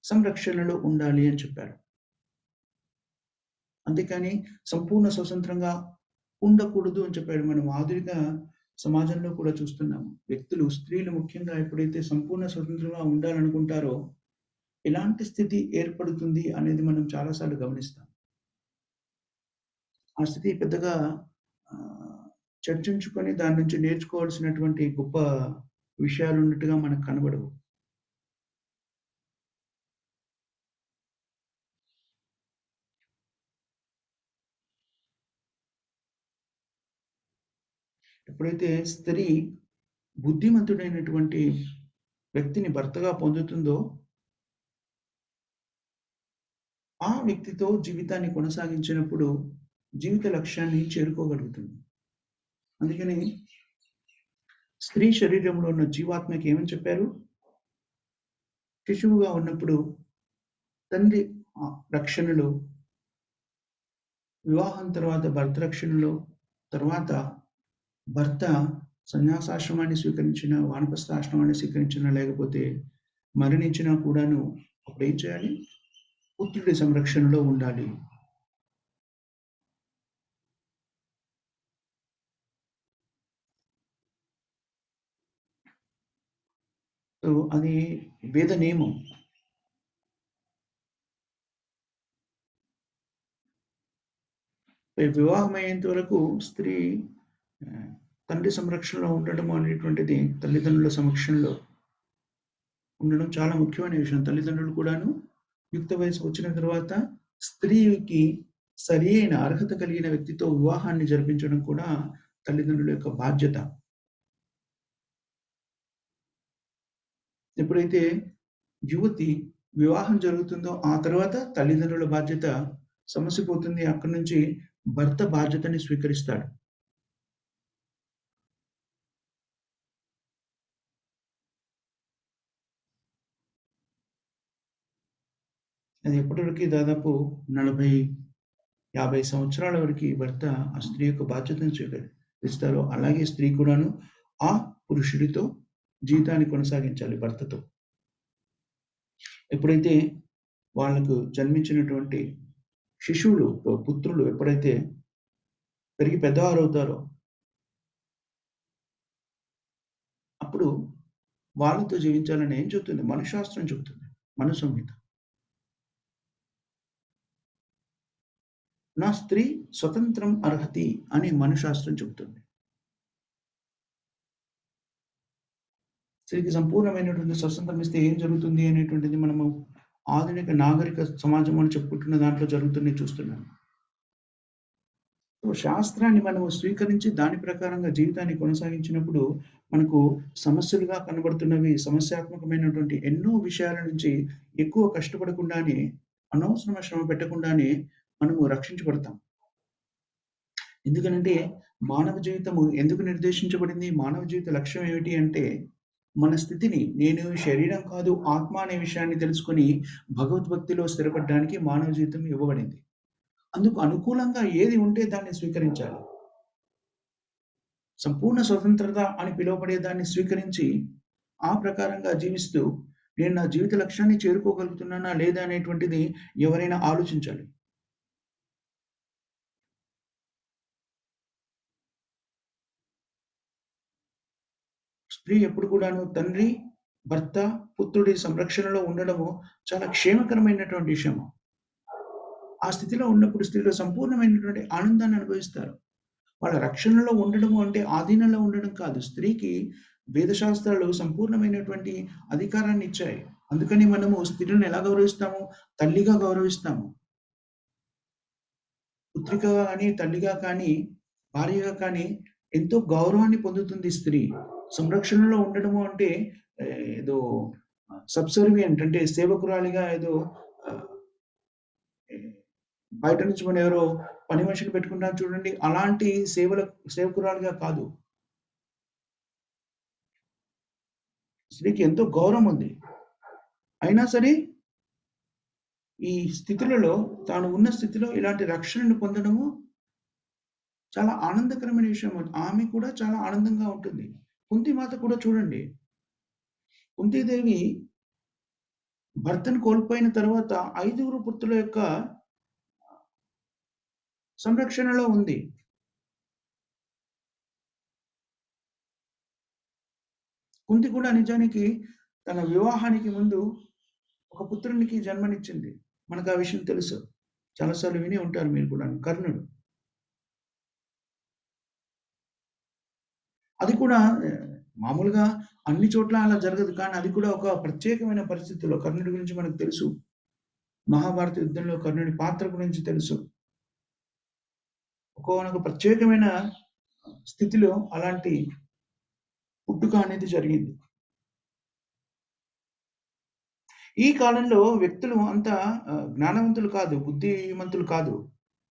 సంరక్షణలో ఉండాలి అని చెప్పారు. అంతేకాని సంపూర్ణ స్వతంత్రంగా ఉండకూడదు అని చెప్పాడు. మనం ఆధునిక సమాజంలో కూడా చూస్తున్నాము. వ్యక్తులు, స్త్రీలు ముఖ్యంగా ఎప్పుడైతే సంపూర్ణ స్వతంత్రంగా ఉండాలనుకుంటారో, ఎలాంటి స్థితి ఏర్పడుతుంది అనేది మనం చాలా సార్లు గమనిస్తాం. ఆ స్థితి పెద్దగా చర్చించుకొని దాని నుంచి నేర్చుకోవాల్సినటువంటి గొప్ప విషయాలున్నట్టుగా మనకు కనబడవు. ఎప్పుడైతే స్త్రీ బుద్ధిమంతుడైనటువంటి వ్యక్తిని భర్తగా పొందుతుందో, ఆ వ్యక్తితో జీవితాన్ని కొనసాగించినప్పుడు జీవిత లక్ష్యాన్ని చేరుకోగలుగుతుంది. అందుకని స్త్రీ శరీరంలో ఉన్న జీవాత్మకి ఏమని చెప్పారు? శిశువుగా ఉన్నప్పుడు తండ్రి రక్షణలో, వివాహం తర్వాత భర్త రక్షణలో, తర్వాత భర్త సన్యాసాశ్రమాన్ని స్వీకరించిన, వానప్రస్థ ఆశ్రమాన్ని స్వీకరించిన, లేకపోతే మరణించినా కూడాను అప్పుడేం చేయాలి? పుత్రుడి సంరక్షణలో ఉండాలి. సో, అది వేద నియమం. వివాహం అయ్యేంత వరకు స్త్రీ తండ్రి సంరక్షణలో ఉండడం అనేటువంటిది తల్లిదండ్రుల సమక్షంలో ఉండడం చాలా ముఖ్యమైన విషయం. తల్లిదండ్రులు కూడాను యుక్త వయసు వచ్చిన తర్వాత స్త్రీకి సరియైన అర్హత కలిగిన వ్యక్తితో వివాహాన్ని జరిపించడం కూడా తల్లిదండ్రుల యొక్క బాధ్యత. ఎప్పుడైతే యువతి వివాహం జరుగుతుందో ఆ తర్వాత తల్లిదండ్రుల బాధ్యత సమస్య పోతుంది. అక్కడి నుంచి భర్త బాధ్యతని స్వీకరిస్తాడు. అది ఎప్పటివరకి దాదాపు 40, 50 సంవత్సరాల వరకి భర్త ఆ స్త్రీ యొక్క బాధ్యతను స్వీకరిస్తారో, అలాగే స్త్రీ కూడాను ఆ పురుషుడితో జీవితాన్ని కొనసాగించాలి భర్తతో. ఎప్పుడైతే వాళ్ళకు జన్మించినటువంటి శిశువులు, పుత్రులు ఎప్పుడైతే పెరిగి పెద్దవారవుతారో అప్పుడు వాళ్ళతో జీవించాలని ఏం చెప్తుంది? మనశ్శాస్త్రం చెప్తుంది. మను సంహిత. నా స్త్రీ స్వతంత్రం అర్హతి అని మనుశాస్త్రం చెబుతుంది. స్త్రీకి సంపూర్ణమైనటువంటి స్వతంత్రం ఇస్తే ఏం జరుగుతుంది అనేటువంటిది మనము ఆధునిక నాగరిక సమాజం అని చెప్పుకుంటున్న దాంట్లో జరుగుతున్నది చూస్తున్నాం. శాస్త్రాన్ని మనము స్వీకరించి దాని ప్రకారంగా జీవితాన్ని కొనసాగించినప్పుడు మనకు సమస్యలుగా కనబడుతున్నవి సమస్యాత్మకమైనటువంటి ఎన్నో విషయాల నుంచి ఎక్కువ కష్టపడకుండానే, అనవసరమైన శ్రమ పెట్టకుండానే మనము రక్షించబడతాం. ఎందుకనంటే మానవ జీవితము ఎందుకు నిర్దేశించబడింది? మానవ జీవిత లక్ష్యం ఏమిటి అంటే మన స్థితిని నేను శరీరం కాదు ఆత్మ అనే విషయాన్ని తెలుసుకొని భగవద్భక్తిలో స్థిరపడడానికి మానవ జీవితం ఇవ్వబడింది. అందుకు అనుకూలంగా ఏది ఉంటే దాన్ని స్వీకరించాలి. సంపూర్ణ స్వతంత్రత అని పిలువబడే దాన్ని స్వీకరించి ఆ ప్రకారంగా జీవిస్తూ నేను నా జీవిత లక్ష్యాన్ని చేరుకోగలుగుతున్నానా లేదా అనేటువంటిది ఎవరైనా ఆలోచించాలి. స్త్రీ ఎప్పుడు కూడాను తండ్రి, భర్త, పుత్రుడి సంరక్షణలో ఉండడము చాలా క్షేమకరమైనటువంటి విషయము. ఆ స్థితిలో ఉన్నప్పుడు స్త్రీలు సంపూర్ణమైనటువంటి ఆనందాన్ని అనుభవిస్తారు. వాళ్ళ రక్షణలో ఉండడము అంటే ఆధీనంలో ఉండడం కాదు. స్త్రీకి వేదశాస్త్రాలు సంపూర్ణమైనటువంటి అధికారాన్ని ఇచ్చాయి. అందుకని మనము స్త్రీలను ఎలా గౌరవిస్తాము? తల్లిగా గౌరవిస్తాము. పుత్రికగా కానీ, తల్లిగా కానీ, భార్యగా కానీ ఎంతో గౌరవాన్ని పొందుతుంది స్త్రీ. సంరక్షణలో ఉండడము అంటే ఏదో సబ్సర్వియంట్ అంటే సేవకురాలిగా ఏదో ఆహ్, బయట నుంచి మనం ఎవరో పని మనిషిని పెట్టుకుంటాం చూడండి. అలాంటి సేవకురాలుగా కాదు. స్త్రీకి ఎంతో గౌరవం ఉంది. అయినా సరే ఈ స్థితులలో తాను ఉన్న స్థితిలో ఇలాంటి రక్షణను పొందడము చాలా ఆనందకరమైన విషయం. ఆమె కూడా చాలా ఆనందంగా ఉంటుంది. కుంతిమాత కూడా చూడండి. కుంతీదేవి భర్తను కోల్పోయిన తర్వాత 5గురు పుత్రుల యొక్క సంరక్షణలో ఉంది. కుంతి కూడా నిజానికి తన వివాహానికి ముందు ఒక పుత్రునికి జన్మనిచ్చింది. మనకు ఆ విషయం తెలుసు. చాలా సార్లు విని ఉంటారు మీరు కూడాను. కర్ణుడు. అది కూడా మామూలుగా అన్ని చోట్ల అలా జరగదు. కానీ అది కూడా ఒక ప్రత్యేకమైన పరిస్థితుల్లో కర్ణుడి గురించి మనకు తెలుసు. మహాభారత యుద్ధంలో కర్ణుడి పాత్ర గురించి తెలుసు. ఒకానొక ప్రత్యేకమైన స్థితిలో అలాంటి పుట్టుక అనేది జరిగింది. ఈ కాలంలో వ్యక్తులు అంత జ్ఞానవంతులు కాదు. బుద్ధిమంతులు కాదు.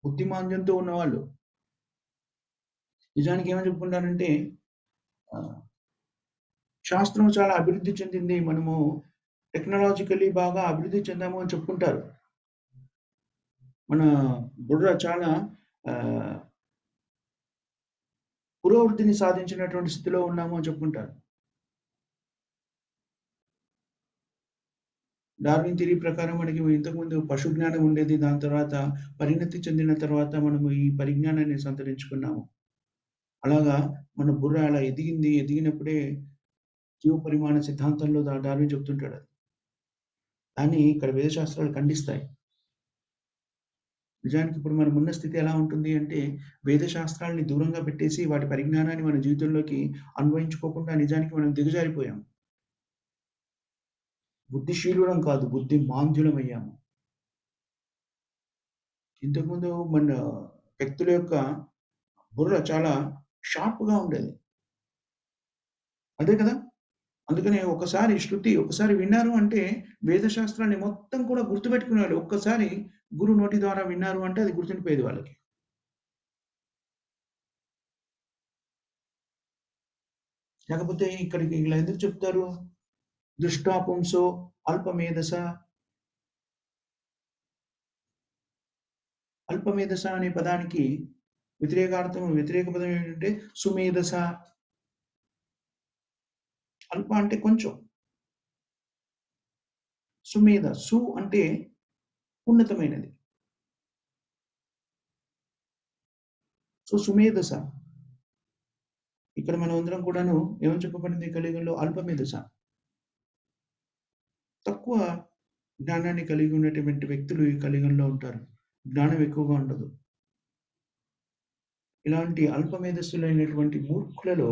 బుద్ధిమాంద్యంతో ఉన్నవాళ్ళు. నిజానికి ఏమని చెప్పుకుంటారంటే ఆహ్, శాస్త్రం చాలా అభివృద్ధి చెందింది. మనము టెక్నాలాజికల్లీ బాగా అభివృద్ధి చెందాము అని చెప్పుకుంటారు. మన బుర్ర చాలా ఆహ్, పురోవృద్ధిని సాధించినటువంటి స్థితిలో ఉన్నాము అని చెప్పుకుంటారు. డార్విన్ థియరీ ప్రకారం మనకి ఇంతకుముందు పశు జ్ఞానం ఉండేది. దాని తర్వాత పరిణతి చెందిన తర్వాత మనము ఈ పరిజ్ఞానాన్ని సంతరించుకున్నాము. అలాగా మన బుర్ర అలా ఎదిగింది. ఎదిగినప్పుడే జీవ పరిమాణ సిద్ధాంతంలో డార్విన్ చెప్తుంటాడు. దాన్ని ఇక్కడ వేద శాస్త్రాలు ఖండిస్తాయి. నిజానికి ఇప్పుడు మనమున్న స్థితి ఎలా ఉంటుంది అంటే, వేద శాస్త్రాల్ని దూరంగా పెట్టేసి, వాటి పరిజ్ఞానాన్ని మన జీవితంలోకి అన్వయించుకోకుండా నిజానికి మనం దిగజారిపోయాం. బుద్ధిశీలులం కాదు, బుద్ధి మాంద్యులమయ్యాము. ఇంతకుముందు మన వ్యక్తుల యొక్క బుర్ర చాలా షార్ప్‌గా ఉండేది. అదే కదా! అందుకనే ఒకసారి శృతి, ఒకసారి విన్నారు అంటే వేద శాస్త్రాన్ని మొత్తం కూడా గుర్తుపెట్టుకునేవాళ్ళు. ఒక్కసారి గురువు నోటి ద్వారా విన్నారు అంటే అది గుర్తుండిపోయేది వాళ్ళకి. లేకపోతే ఇక్కడికి ఇలా ఎందుకు చెప్తారు? దృష్టా పుంసో అల్పమేధస, అల్పమేధస అనే పదానికి వ్యతిరేక పదం ఏంటంటే సుమేధస. అల్ప అంటే కొంచెం. సుమేధ సు అంటే ఉన్నతమైనది. సో, సుమేధస. ఇక్కడ మనమందరం కూడాను ఏమని చెప్పబడింది కలియుగంలో అల్పమేధస. తక్కువ జ్ఞానాన్ని కలిగి ఉన్నటువంటి వ్యక్తులు ఈ కలియుగంలో ఉంటారు. జ్ఞానం ఎక్కువగా ఉండదు. ఇలాంటి అల్ప మేధస్సులైనటువంటి మూర్ఖులలో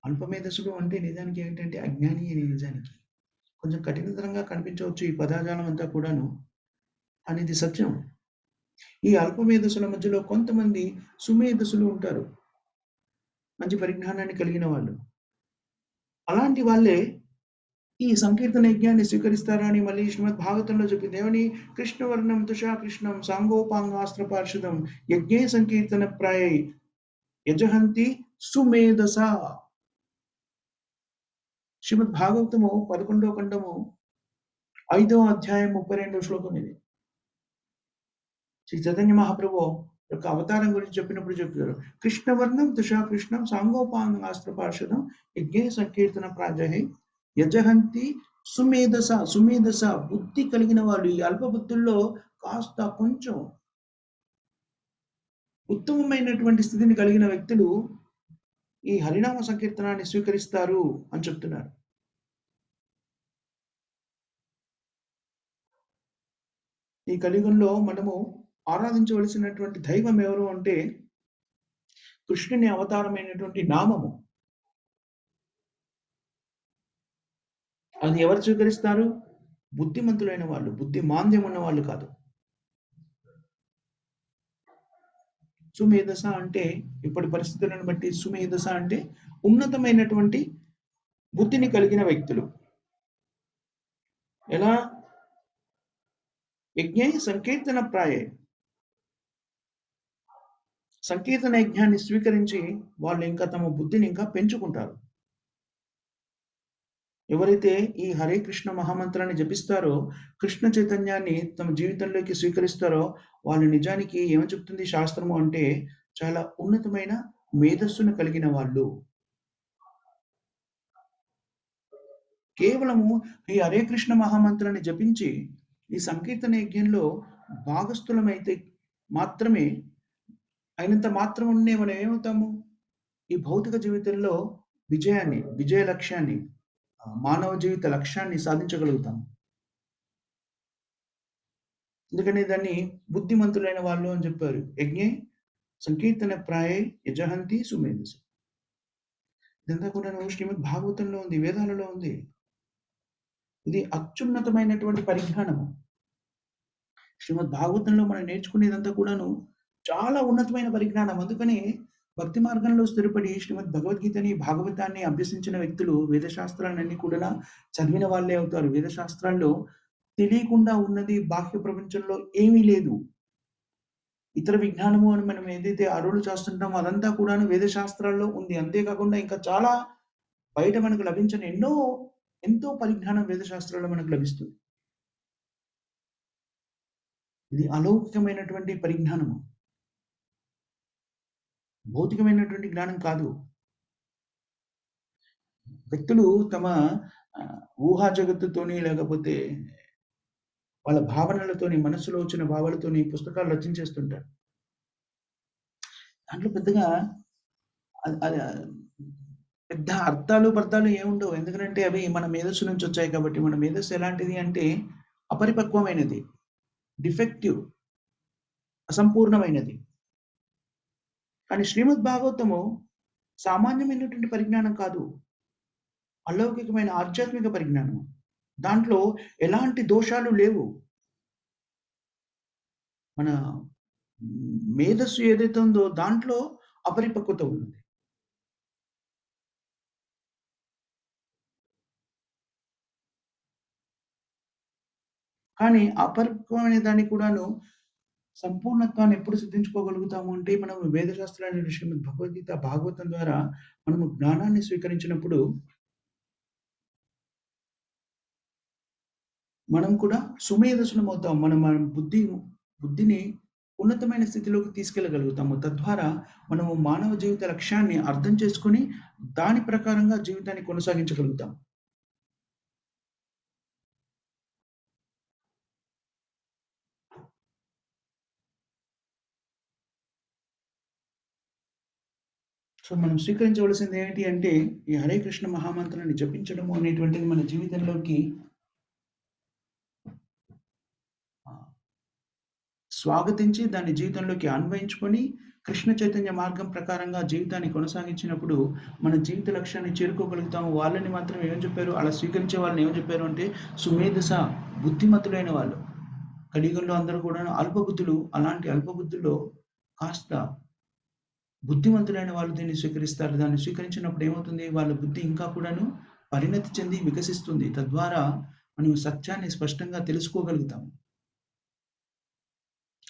అల్ప మేధస్సులు అంటే నిజానికి ఏంటంటే అజ్ఞాని అని నిజానికి. కొంచెం కఠినతరంగా కనిపించవచ్చు ఈ పదజాలం అంతా కూడాను. అనేది సత్యం. ఈ అల్ప మేధస్సుల మధ్యలో కొంతమంది సుమేధస్సులు ఉంటారు. మంచి పరిజ్ఞానాన్ని కలిగిన వాళ్ళు. అలాంటి వాళ్ళే ఈ సంకీర్తన యజ్ఞాన్ని స్వీకరిస్తారా అని మళ్ళీ శ్రీమద్ భాగవతంలో చెప్పింది. ఏమని? కృష్ణవర్ణం తుషాకృష్ణం సాంగోపాంగాస్త్ర పార్షదం యజ్ఞే సంకీర్తన ప్రాయై యజహంతి సుమేధస. శ్రీమద్ భాగవతము 11వ ఖండము 5వ అధ్యాయం 32వ శ్లోకం ఇది. శ్రీ చైతన్య మహాప్రభు యొక్క అవతారం గురించి చెప్పినప్పుడు చెప్పారు. కృష్ణవర్ణం తుషాకృష్ణం సాంగోపాంగాస్త్ర పార్షదం యజ్ఞే సంకీర్తన ప్రాజహై యజహంతి సుమేధస. సుమేధస బుద్ధి కలిగిన వాళ్ళు, ఈ అల్ప బుద్ధుల్లో కాస్త కొంచెం ఉత్తమమైనటువంటి స్థితిని కలిగిన వ్యక్తులు ఈ హరినామ సంకీర్తనాన్ని స్వీకరిస్తారు అని చెప్తున్నారు. ఈ కలియుగంలో మనము ఆరాధించవలసినటువంటి దైవం ఎవరు అంటే కృష్ణుని అవతారమైనటువంటి నామము. అది ఎవరు స్వీకరిస్తారు? బుద్ధిమంతులైన వాళ్ళు, బుద్ధి మాంద్యం ఉన్న వాళ్ళు కాదు. సుమేధస అంటే ఇప్పటి పరిస్థితులను బట్టి సుమేధస అంటే ఉన్నతమైనటువంటి బుద్ధిని కలిగిన వ్యక్తులు. ఎలా? యజ్ఞే సంకీర్తన ప్రాయే. సంకీర్తన యజ్ఞాన్ని స్వీకరించి వాళ్ళు ఇంకా తమ బుద్ధిని ఇంకా పెంచుకుంటారు. ఎవరైతే ఈ హరే కృష్ణ మహామంత్రాన్ని జపిస్తారో, కృష్ణ చైతన్యాన్ని తమ జీవితంలోకి స్వీకరిస్తారో, వాళ్ళు నిజానికి ఏమని చెప్తుంది శాస్త్రము అంటే, చాలా ఉన్నతమైన మేధస్సును కలిగిన వాళ్ళు. కేవలము ఈ హరే కృష్ణ మహామంత్రాన్ని జపించి, ఈ సంకీర్తన యజ్ఞంలో భాగస్థులమైతే మాత్రమే అయినంత మాత్రమునే మనం ఏమవుతాము? ఈ భౌతిక జీవితంలో విజయ లక్ష్యాన్ని, మానవ జీవిత లక్ష్యాన్ని సాధించగలుగుతాం. ఎందుకని దాన్ని బుద్ధిమంతులైన వాళ్ళు అని చెప్పారు. యజ్ఞే సంకీర్తన ప్రాయే యజహంతి సుమేధసు. ఇదంతా కూడాను శ్రీమద్ భాగవతంలో ఉంది, వేదాలలో ఉంది. ఇది అత్యున్నతమైనటువంటి పరిజ్ఞానము. శ్రీమద్ భాగవతంలో మనం నేర్చుకునేదంతా కూడాను చాలా ఉన్నతమైన పరిజ్ఞానం. అందుకనే భక్తి మార్గంలో స్థిరపడి శ్రీమద్ భగవద్గీతని, భాగవతాన్ని అభ్యసించిన వ్యక్తులు వేదశాస్త్రాలన్నీ కూడా చదివిన వాళ్ళే అవుతారు. వేదశాస్త్రాల్లో తెలియకుండా ఉన్నది బాహ్య ప్రపంచంలో ఏమీ లేదు. ఇతర విజ్ఞానము అని మనం ఏదైతే అరువులు చేస్తుంటామో అదంతా కూడాను వేద శాస్త్రాల్లో ఉంది. అంతేకాకుండా ఇంకా చాలా బయట మనకు లభించని ఎంతో పరిజ్ఞానం వేద శాస్త్రాల్లో మనకు లభిస్తుంది. ఇది అలౌకికమైనటువంటి పరిజ్ఞానము. భౌతికమైనటువంటి జ్ఞానం కాదు. వ్యక్తులు తమ ఊహా జగత్తుతోని లేకపోతే వాళ్ళ భావనలతోని, మనస్సులో వచ్చిన భావాలతోని పుస్తకాలు రచించేస్తుంటారు. దాంట్లో పెద్దగా అది పెద్ద అర్థాలు, పర్థాలు ఏముండవు. ఎందుకంటే అవి మన మేధస్సు నుంచి వచ్చాయి కాబట్టి, మన మేధస్సు ఎలాంటిది అంటే అపరిపక్వమైనది, డిఫెక్టివ్, అసంపూర్ణమైనది. కానీ శ్రీమద్ భాగవతము సామాన్యమైనటువంటి పరిజ్ఞానం కాదు. అలౌకికమైన ఆధ్యాత్మిక పరిజ్ఞానం. దాంట్లో ఎలాంటి దోషాలు లేవు. మన మేధస్సు ఏదైతే ఉందో దాంట్లో అపరిపక్వత ఉన్నది. కానీ అపరిపక్వమైన దాన్ని కూడాను సంపూర్ణత్వాన్ని ఎప్పుడు సిద్ధించుకోగలుగుతాము అంటే, మనం వేద శాస్త్రాన్ని శ్రీమద్ భగవద్గీత, భాగవతం ద్వారా మనము జ్ఞానాన్ని స్వీకరించినప్పుడు మనం కూడా సుమేధసులమవుతాం. మన బుద్ధిని ఉన్నతమైన స్థితిలోకి తీసుకెళ్ళగలుగుతాము. తద్వారా మనము మానవ జీవిత లక్ష్యాన్ని అర్థం చేసుకొని, దాని ప్రకారంగా జీవితాన్ని కొనసాగించగలుగుతాం. సో, మనం స్వీకరించవలసింది ఏంటి అంటే, ఈ హరే కృష్ణ మహామంత్రాన్ని జపించడము అనేటువంటిది మన జీవితంలోకి స్వాగతించి, దాన్ని జీవితంలోకి అన్వయించుకొని, కృష్ణ చైతన్య మార్గం ప్రకారంగా జీవితాన్ని కొనసాగించినప్పుడు, మన జీవిత లక్ష్యాన్ని చేరుకోగలుగుతాము. వాళ్ళని మాత్రం ఏమని చెప్పారు? అలా స్వీకరించే వాళ్ళని ఏమని చెప్పారు అంటే, సుమేధస, బుద్ధిమతులైన వాళ్ళు. కలియుగంలో అందరూ కూడాను అల్పబుద్ధులు. అలాంటి అల్పబుద్ధుల్లో కాస్త బుద్ధిమంతులైన వాళ్ళు దీన్ని స్వీకరిస్తారు. దాన్ని స్వీకరించినప్పుడు ఏమవుతుంది? వాళ్ళ బుద్ధి ఇంకా కూడాను పరిణతి చెంది వికసిస్తుంది. తద్వారా మనం సత్యాన్ని స్పష్టంగా తెలుసుకోగలుగుతాం.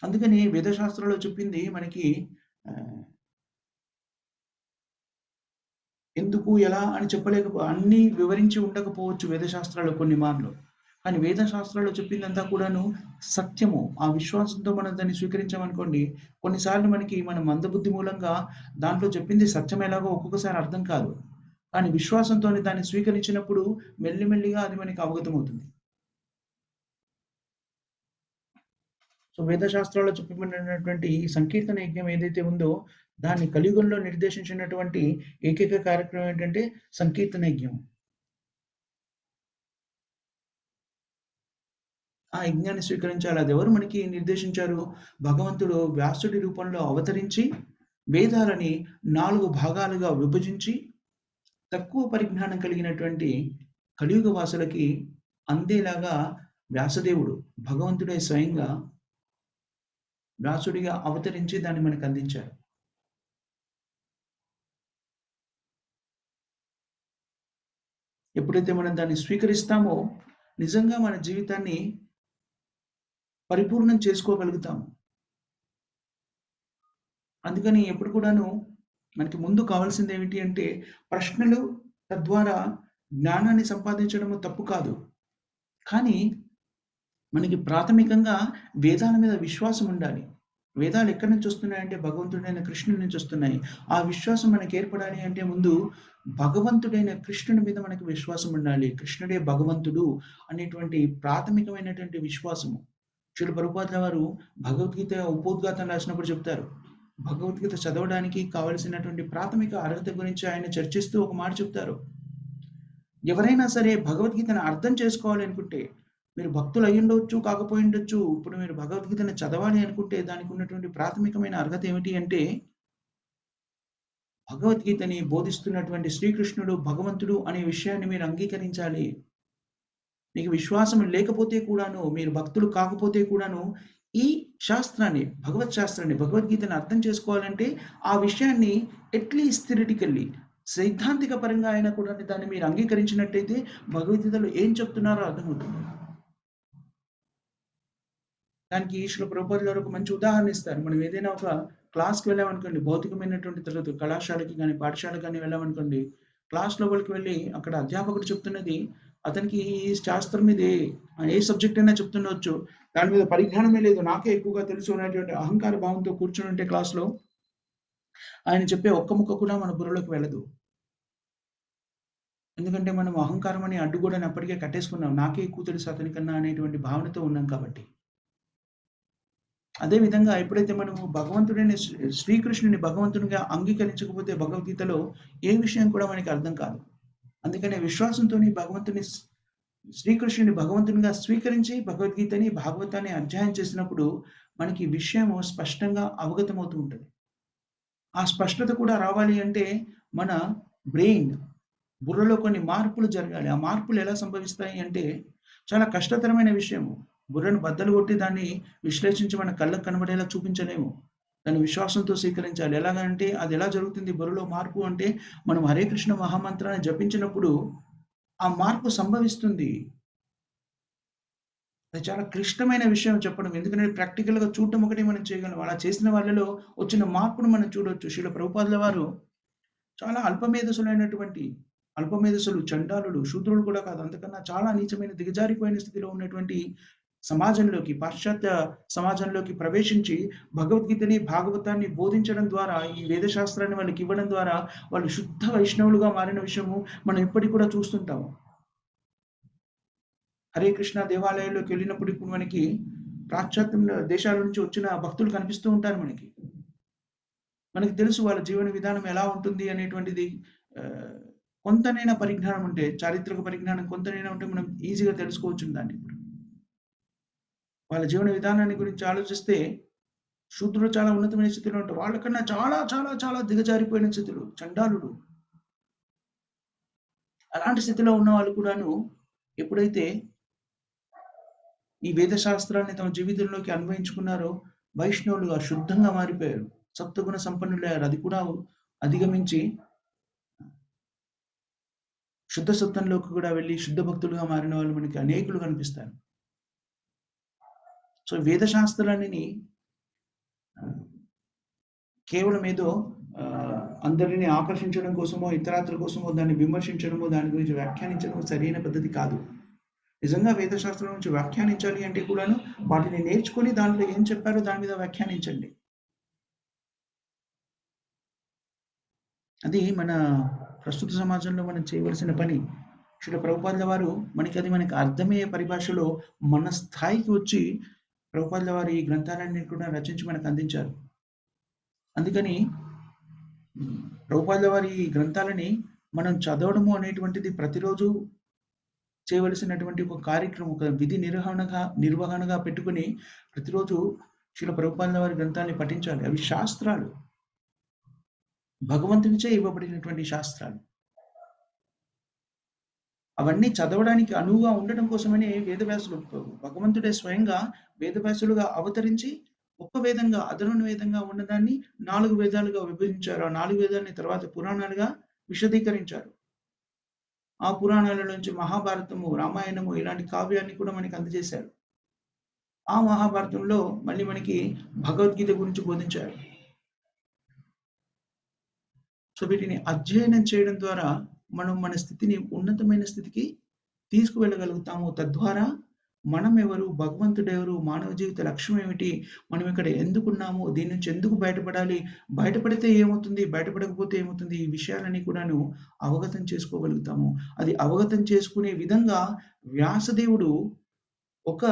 అందుకని వేదశాస్త్రంలో చెప్పింది మనకి ఎందుకు, ఎలా అని అన్నీ వివరించి ఉండకపోవచ్చు వేదశాస్త్రాలు కొన్ని మార్లు. కానీ వేదశాస్త్రాల్లో చెప్పిందంతా కూడాను సత్యము. ఆ విశ్వాసంతో మనం దాన్ని స్వీకరించామనుకోండి, కొన్నిసార్లు మనకి మన మందబుద్ధి మూలంగా దాంట్లో చెప్పింది సత్యం ఎలాగో ఒక్కొక్కసారి అర్థం కాదు. కానీ విశ్వాసంతోని దాన్ని స్వీకరించినప్పుడు మెల్లిమెల్లిగా అది మనకి అవగతమవుతుంది. సో, వేదశాస్త్రాల్లో చెప్పబడినటువంటి సంకీర్తన యజ్ఞం ఏదైతే ఉందో, దాన్ని కలియుగంలో నిర్దేశించినటువంటి ఏకైక కార్యక్రమం ఏంటంటే సంకీర్తన యజ్ఞం. ఆ యజ్ఞాన్ని స్వీకరించాలి. అది ఎవరు మనకి నిర్దేశించారు? భగవంతుడు వ్యాసుడి రూపంలో అవతరించి, వేదాలని 4 భాగాలుగా విభజించి, తక్కువ పరిజ్ఞానం కలిగినటువంటి కలియుగ వాసులకి అందేలాగా వ్యాసదేవుడు, భగవంతుడే స్వయంగా వ్యాసుడిగా అవతరించి దాన్ని మనకు అందించారు. ఎప్పుడైతే మనం దాన్ని స్వీకరిస్తామో, నిజంగా మన జీవితాన్ని పరిపూర్ణం చేసుకోగలుగుతాము. అందుకని ఎప్పుడు కూడాను మనకి ముందు కావాల్సింది ఏమిటి అంటే, ప్రశ్నలు, తద్వారా జ్ఞానాన్ని సంపాదించడము తప్పు కాదు. కానీ మనకి ప్రాథమికంగా వేదాల మీద విశ్వాసం ఉండాలి. వేదాలు ఎక్కడి నుంచి వస్తున్నాయంటే భగవంతుడైన కృష్ణుడి నుంచి వస్తున్నాయి. ఆ విశ్వాసం మనకి ఏర్పడాలి అంటే ముందు భగవంతుడైన కృష్ణుడి మీద మనకి విశ్వాసం ఉండాలి. కృష్ణుడే భగవంతుడు అనేటువంటి ప్రాథమికమైనటువంటి విశ్వాసము. శ్రీల ప్రభుపాదుల వారు భగవద్గీత ఉపోద్ఘాతం రాసినప్పుడు చెప్తారు. భగవద్గీత చదవడానికి కావలసినటువంటి ప్రాథమిక అర్హత గురించి ఆయన చర్చిస్తూ ఒక మాట చెప్తారు. ఎవరైనా సరే భగవద్గీతను అర్థం చేసుకోవాలి అనుకుంటే, మీరు భక్తులు అయ్యుండొచ్చు, కాకపోయిండొచ్చు. ఇప్పుడు మీరు భగవద్గీతను చదవాలి అనుకుంటే దానికి ఉన్నటువంటి ప్రాథమికమైన అర్హత ఏమిటి అంటే, భగవద్గీతని బోధిస్తున్నటువంటి శ్రీకృష్ణుడు భగవంతుడు అనే విషయాన్ని మీరు అంగీకరించాలి. మీకు విశ్వాసం లేకపోతే కూడాను, మీరు భక్తులు కాకపోతే కూడాను, ఈ శాస్త్రాన్ని, భగవత్ శాస్త్రాన్ని, భగవద్గీతను అర్థం చేసుకోవాలంటే ఆ విషయాన్ని అట్లీస్ట్ థియరిటికల్లీ, సైద్ధాంతిక పరంగా అయినా కూడా దాన్ని మీరు అంగీకరించినట్టయితే భగవద్గీతలో ఏం చెప్తున్నారో అర్థమవుతుంది. దానికి శ్రీల ప్రభుపాదుల వారు ఒక మంచి ఉదాహరణ ఇస్తారు. మనం ఏదైనా ఒక క్లాస్‌కి వెళ్ళామనుకోండి, భౌతికమైనటువంటి తరగతి కళాశాలకి గాని, పాఠశాలకు గాని వెళ్ళామనుకోండి, క్లాస్ లోపలికి వెళ్ళి అక్కడ అధ్యాపకుడు చెప్తున్నది అతనికి ఈ శాస్త్రం మీద ఏ సబ్జెక్ట్ అయినా చెప్తుండొచ్చు. దాని మీద పరిజ్ఞానమే లేదు. నాకే ఎక్కువగా తెలుసు అనేటువంటి అహంకార భావంతో కూర్చొని ఉంటే క్లాస్‌లో ఆయన చెప్పే ఒక్క ముక్క కూడా మన బుర్రలోకి వెళ్ళదు. ఎందుకంటే మనం అహంకారం అనే అడ్డుగోడని అప్పటికే కట్టేసుకున్నాం. నాకే ఎక్కువ తెలుసు అతనికన్నా అనేటువంటి భావనతో ఉన్నాం కాబట్టి. అదే విధంగా ఎప్పుడైతే మనము భగవంతుడైన శ్రీకృష్ణుని భగవంతునిగా అంగీకరించకపోతే భగవద్గీతలో ఏ విషయం కూడా మనకి అర్థం కాదు. అందుకనే విశ్వాసంతోని భగవంతుని శ్రీకృష్ణుని భగవంతునిగా స్వీకరించి భగవద్గీతని, భాగవతాన్ని అధ్యయనం చేసినప్పుడు మనకి విషయము స్పష్టంగా అవగతమవుతూ ఉంటది. ఆ స్పష్టత కూడా రావాలి అంటే మన బ్రెయిన్, బుర్రలో కొన్ని మార్పులు జరగాలి. ఆ మార్పులు ఎలా సంభవిస్తాయి అంటే చాలా కష్టతరమైన విషయము. బుర్రను బద్దలు కొట్టి దాన్ని విశ్లేషించి మన కళ్ళకు కనబడేలా చూపించలేము. దాన్ని విశ్వాసంతో స్వీకరించాలి. ఎలాగంటే అది ఎలా జరుగుతుంది బుర్రలో మార్పు అంటే మనం హరే కృష్ణ మహామంత్రాన్ని జపించినప్పుడు ఆ మార్పు సంభవిస్తుంది. అది చాలా క్లిష్టమైన విషయం చెప్పడం. ఎందుకంటే ప్రాక్టికల్‌గా చూడటం ఒకటే మనం చేయగలం. అలా చేసిన వాళ్ళలో వచ్చిన మార్పును మనం చూడొచ్చు. శ్రీల ప్రభుపాదుల వారు చాలా అల్పమేధసులైనటువంటి అల్పమేధసులు, చండాలులు, శూద్రులు కూడా కాదు. అంతకన్నా చాలా నీచమైన దిగజారిపోయిన స్థితిలో ఉన్నటువంటి సమాజంలోకి, పాశ్చాత్య సమాజంలోకి ప్రవేశించి భగవద్గీతని, భాగవతాన్ని బోధించడం ద్వారా, ఈ వేద శాస్త్రాన్ని వాళ్ళకివ్వడం ద్వారా వాళ్ళు శుద్ధ వైష్ణవులుగా మారిన విషయము మనం ఇప్పటికి కూడా చూస్తుంటాము. హరే కృష్ణ దేవాలయాల్లోకి వెళ్ళినప్పుడు ఇప్పుడు మనకి పాశ్చాత్య దేశాల నుంచి వచ్చిన భక్తులు కనిపిస్తూ ఉంటారు మనకి. మనకి తెలుసు వాళ్ళ జీవన విధానం ఎలా ఉంటుంది అనేటువంటిది కొంతనైనా పరిజ్ఞానం ఉంటే, చారిత్రక పరిజ్ఞానం కొంతనైనా ఉంటే మనం ఈజీగా తెలుసుకోవచ్చు దాన్ని ఇప్పుడు. వాళ్ళ జీవన విధానాన్ని గురించి ఆలోచిస్తే శూద్రులు చాలా ఉన్నతమైన స్థితిలో ఉంటారు. వాళ్ళకన్నా చాలా చాలా చాలా దిగజారిపోయిన స్థితులు, చండాలుడు. అలాంటి స్థితిలో ఉన్న వాళ్ళు కూడాను ఎప్పుడైతే ఈ వేద శాస్త్రాన్ని తమ జీవితంలోకి అన్వయించుకున్నారో వైష్ణవులుగా శుద్ధంగా మారిపోయారు. సప్తగుణ సంపన్నులయ్యారు. అది కూడా అధిగమించి శుద్ధ సత్వంలోకి కూడా వెళ్ళి శుద్ధ భక్తులుగా మారిన వాళ్ళు మనకి అనేకులు కనిపిస్తారు. సో వేద శాస్త్రాన్ని కేవలం ఏదో అందరిని ఆకర్షించడం కోసమో, ఇతరాత్రుల కోసమో దాన్ని విమర్శించడమో, దాని గురించి వ్యాఖ్యానించడమో సరైన పద్ధతి కాదు. నిజంగా వేదశాస్త్రం నుంచి వ్యాఖ్యానించాలి అంటే కూడాను వాటిని నేర్చుకొని దాంట్లో ఏం చెప్పారో దాని మీద వ్యాఖ్యానించండి. అది మన ప్రస్తుత సమాజంలో మనం చేయవలసిన పని. శ్రీల ప్రభుపాదుల వారు మనకి అర్థమయ్యే పరిభాషలో మన స్థాయికి వచ్చి ప్రభుపాదుల వారు ఈ గ్రంథాలన్నీ కూడా రచించి మనకు అందించారు. అందుకని ప్రభుపాదుల వారి ఈ గ్రంథాలని మనం చదవడము అనేటువంటిది ప్రతిరోజు చేయవలసినటువంటి ఒక కార్యక్రమం, ఒక విధి నిర్వహణగా పెట్టుకుని ప్రతిరోజు శ్రీల ప్రభుపాదుల వారి గ్రంథాలని పఠించాలి. అవి శాస్త్రాలు, భగవంతునిచే ఇవ్వబడినటువంటి శాస్త్రాలు. అవన్నీ చదవడానికి అనువుగా ఉండడం కోసమని వేదవ్యాసులు, భగవంతుడే స్వయంగా వేదవ్యాసులుగా అవతరించి ఒక్క వేదంగా, అధర్వణ వేదంగా ఉన్నదాన్ని 4 వేదాలుగా విభజించారు. ఆ 4 వేదాలని తర్వాత పురాణాలుగా విశదీకరించారు. ఆ పురాణాల నుంచి మహాభారతము, రామాయణము ఇలాంటి కావ్యాన్ని కూడా మనకి అందజేశారు. ఆ మహాభారతంలో మళ్ళీ మనకి భగవద్గీత గురించి బోధించారు. సో వీటిని అధ్యయనం చేయడం ద్వారా మనం మన స్థితిని ఉన్నతమైన స్థితికి తీసుకువెళ్ళగలుగుతాము. తద్వారా మనం ఎవరు, భగవంతుడెవరు, మానవ జీవిత లక్ష్యం ఏమిటి, మనం ఇక్కడ ఎందుకున్నాము, దీని నుంచి ఎందుకు బయటపడాలి, బయటపడితే ఏమవుతుంది, బయటపడకపోతే ఏమవుతుంది, ఈ విషయాలన్నీ కూడాను అవగతం చేసుకోగలుగుతాము. అది అవగతం చేసుకునే విధంగా వ్యాసదేవుడు ఒక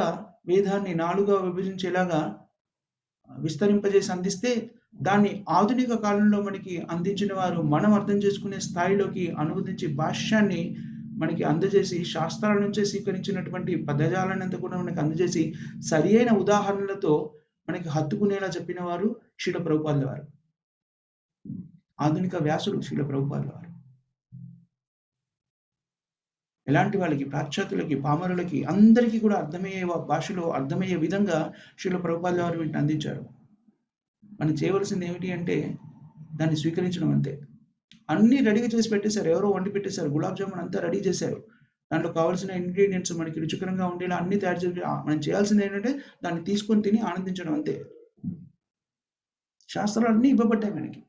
వేదాన్ని 4గా విభజించేలాగా విస్తరింపజేసి అందిస్తే దాన్ని ఆధునిక కాలంలో మనకి అందించిన వారు మనం అర్థం చేసుకునే స్థాయిలోకి అనువదించి భాష్యాన్ని మనకి అందజేసి శాస్త్రాల నుంచే స్వీకరించినటువంటి పదజాలనంతా కూడా మనకి అందజేసి సరి అయిన ఉదాహరణలతో మనకి హత్తుకునేలా చెప్పిన వారు శ్రీల ప్రభుపాదుల వారు. ఆధునిక వ్యాసుడు శ్రీల ప్రభుపాదుల వారు. ఎలాంటి వాళ్ళకి, పాశ్చాత్యులకి, పామరులకి అందరికీ కూడా అర్థమయ్యే భాషలో అర్థమయ్యే విధంగా శ్రీల ప్రభుపాదుల వారు వీటిని అందించారు. మనం చేయవలసింది ఏమిటి అంటే దాన్ని స్వీకరించడం అంతే. అన్నీ రెడీగా చేసి పెట్టేశారు, ఎవరో వండి పెట్టేశారు, గులాబ్ జామున్ అంతా రెడీ చేశారు. దాంట్లో కావాల్సిన ఇంగ్రీడియంట్స్ మనకి రుచికరంగా ఉండేలా అన్ని తయారు చేసి మనం చేయాల్సింది ఏంటంటే దాన్ని తీసుకొని తిని ఆనందించడం అంతే. శాస్త్రాలు అన్నీ ఇవ్వబడ్డాయి మనకి.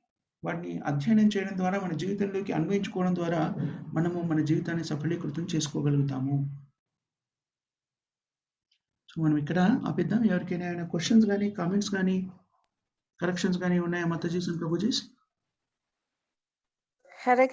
వాటిని అధ్యయనం చేయడం ద్వారా మన జీవితంలోకి అన్వయించుకోవడం ద్వారా మనము మన జీవితాన్ని సఫలీకృతం చేసుకోగలుగుతాము. సో మనం ఇక్కడ ఆపిద్దాం. ఎవరికైనా ఏమైనా క్వశ్చన్స్ కానీ, కామెంట్స్ కానీ, కరెక్షన్స్ కానీ ఉన్నాయా మాతాజీస్ అండ్ ప్రభుజీస్? హరే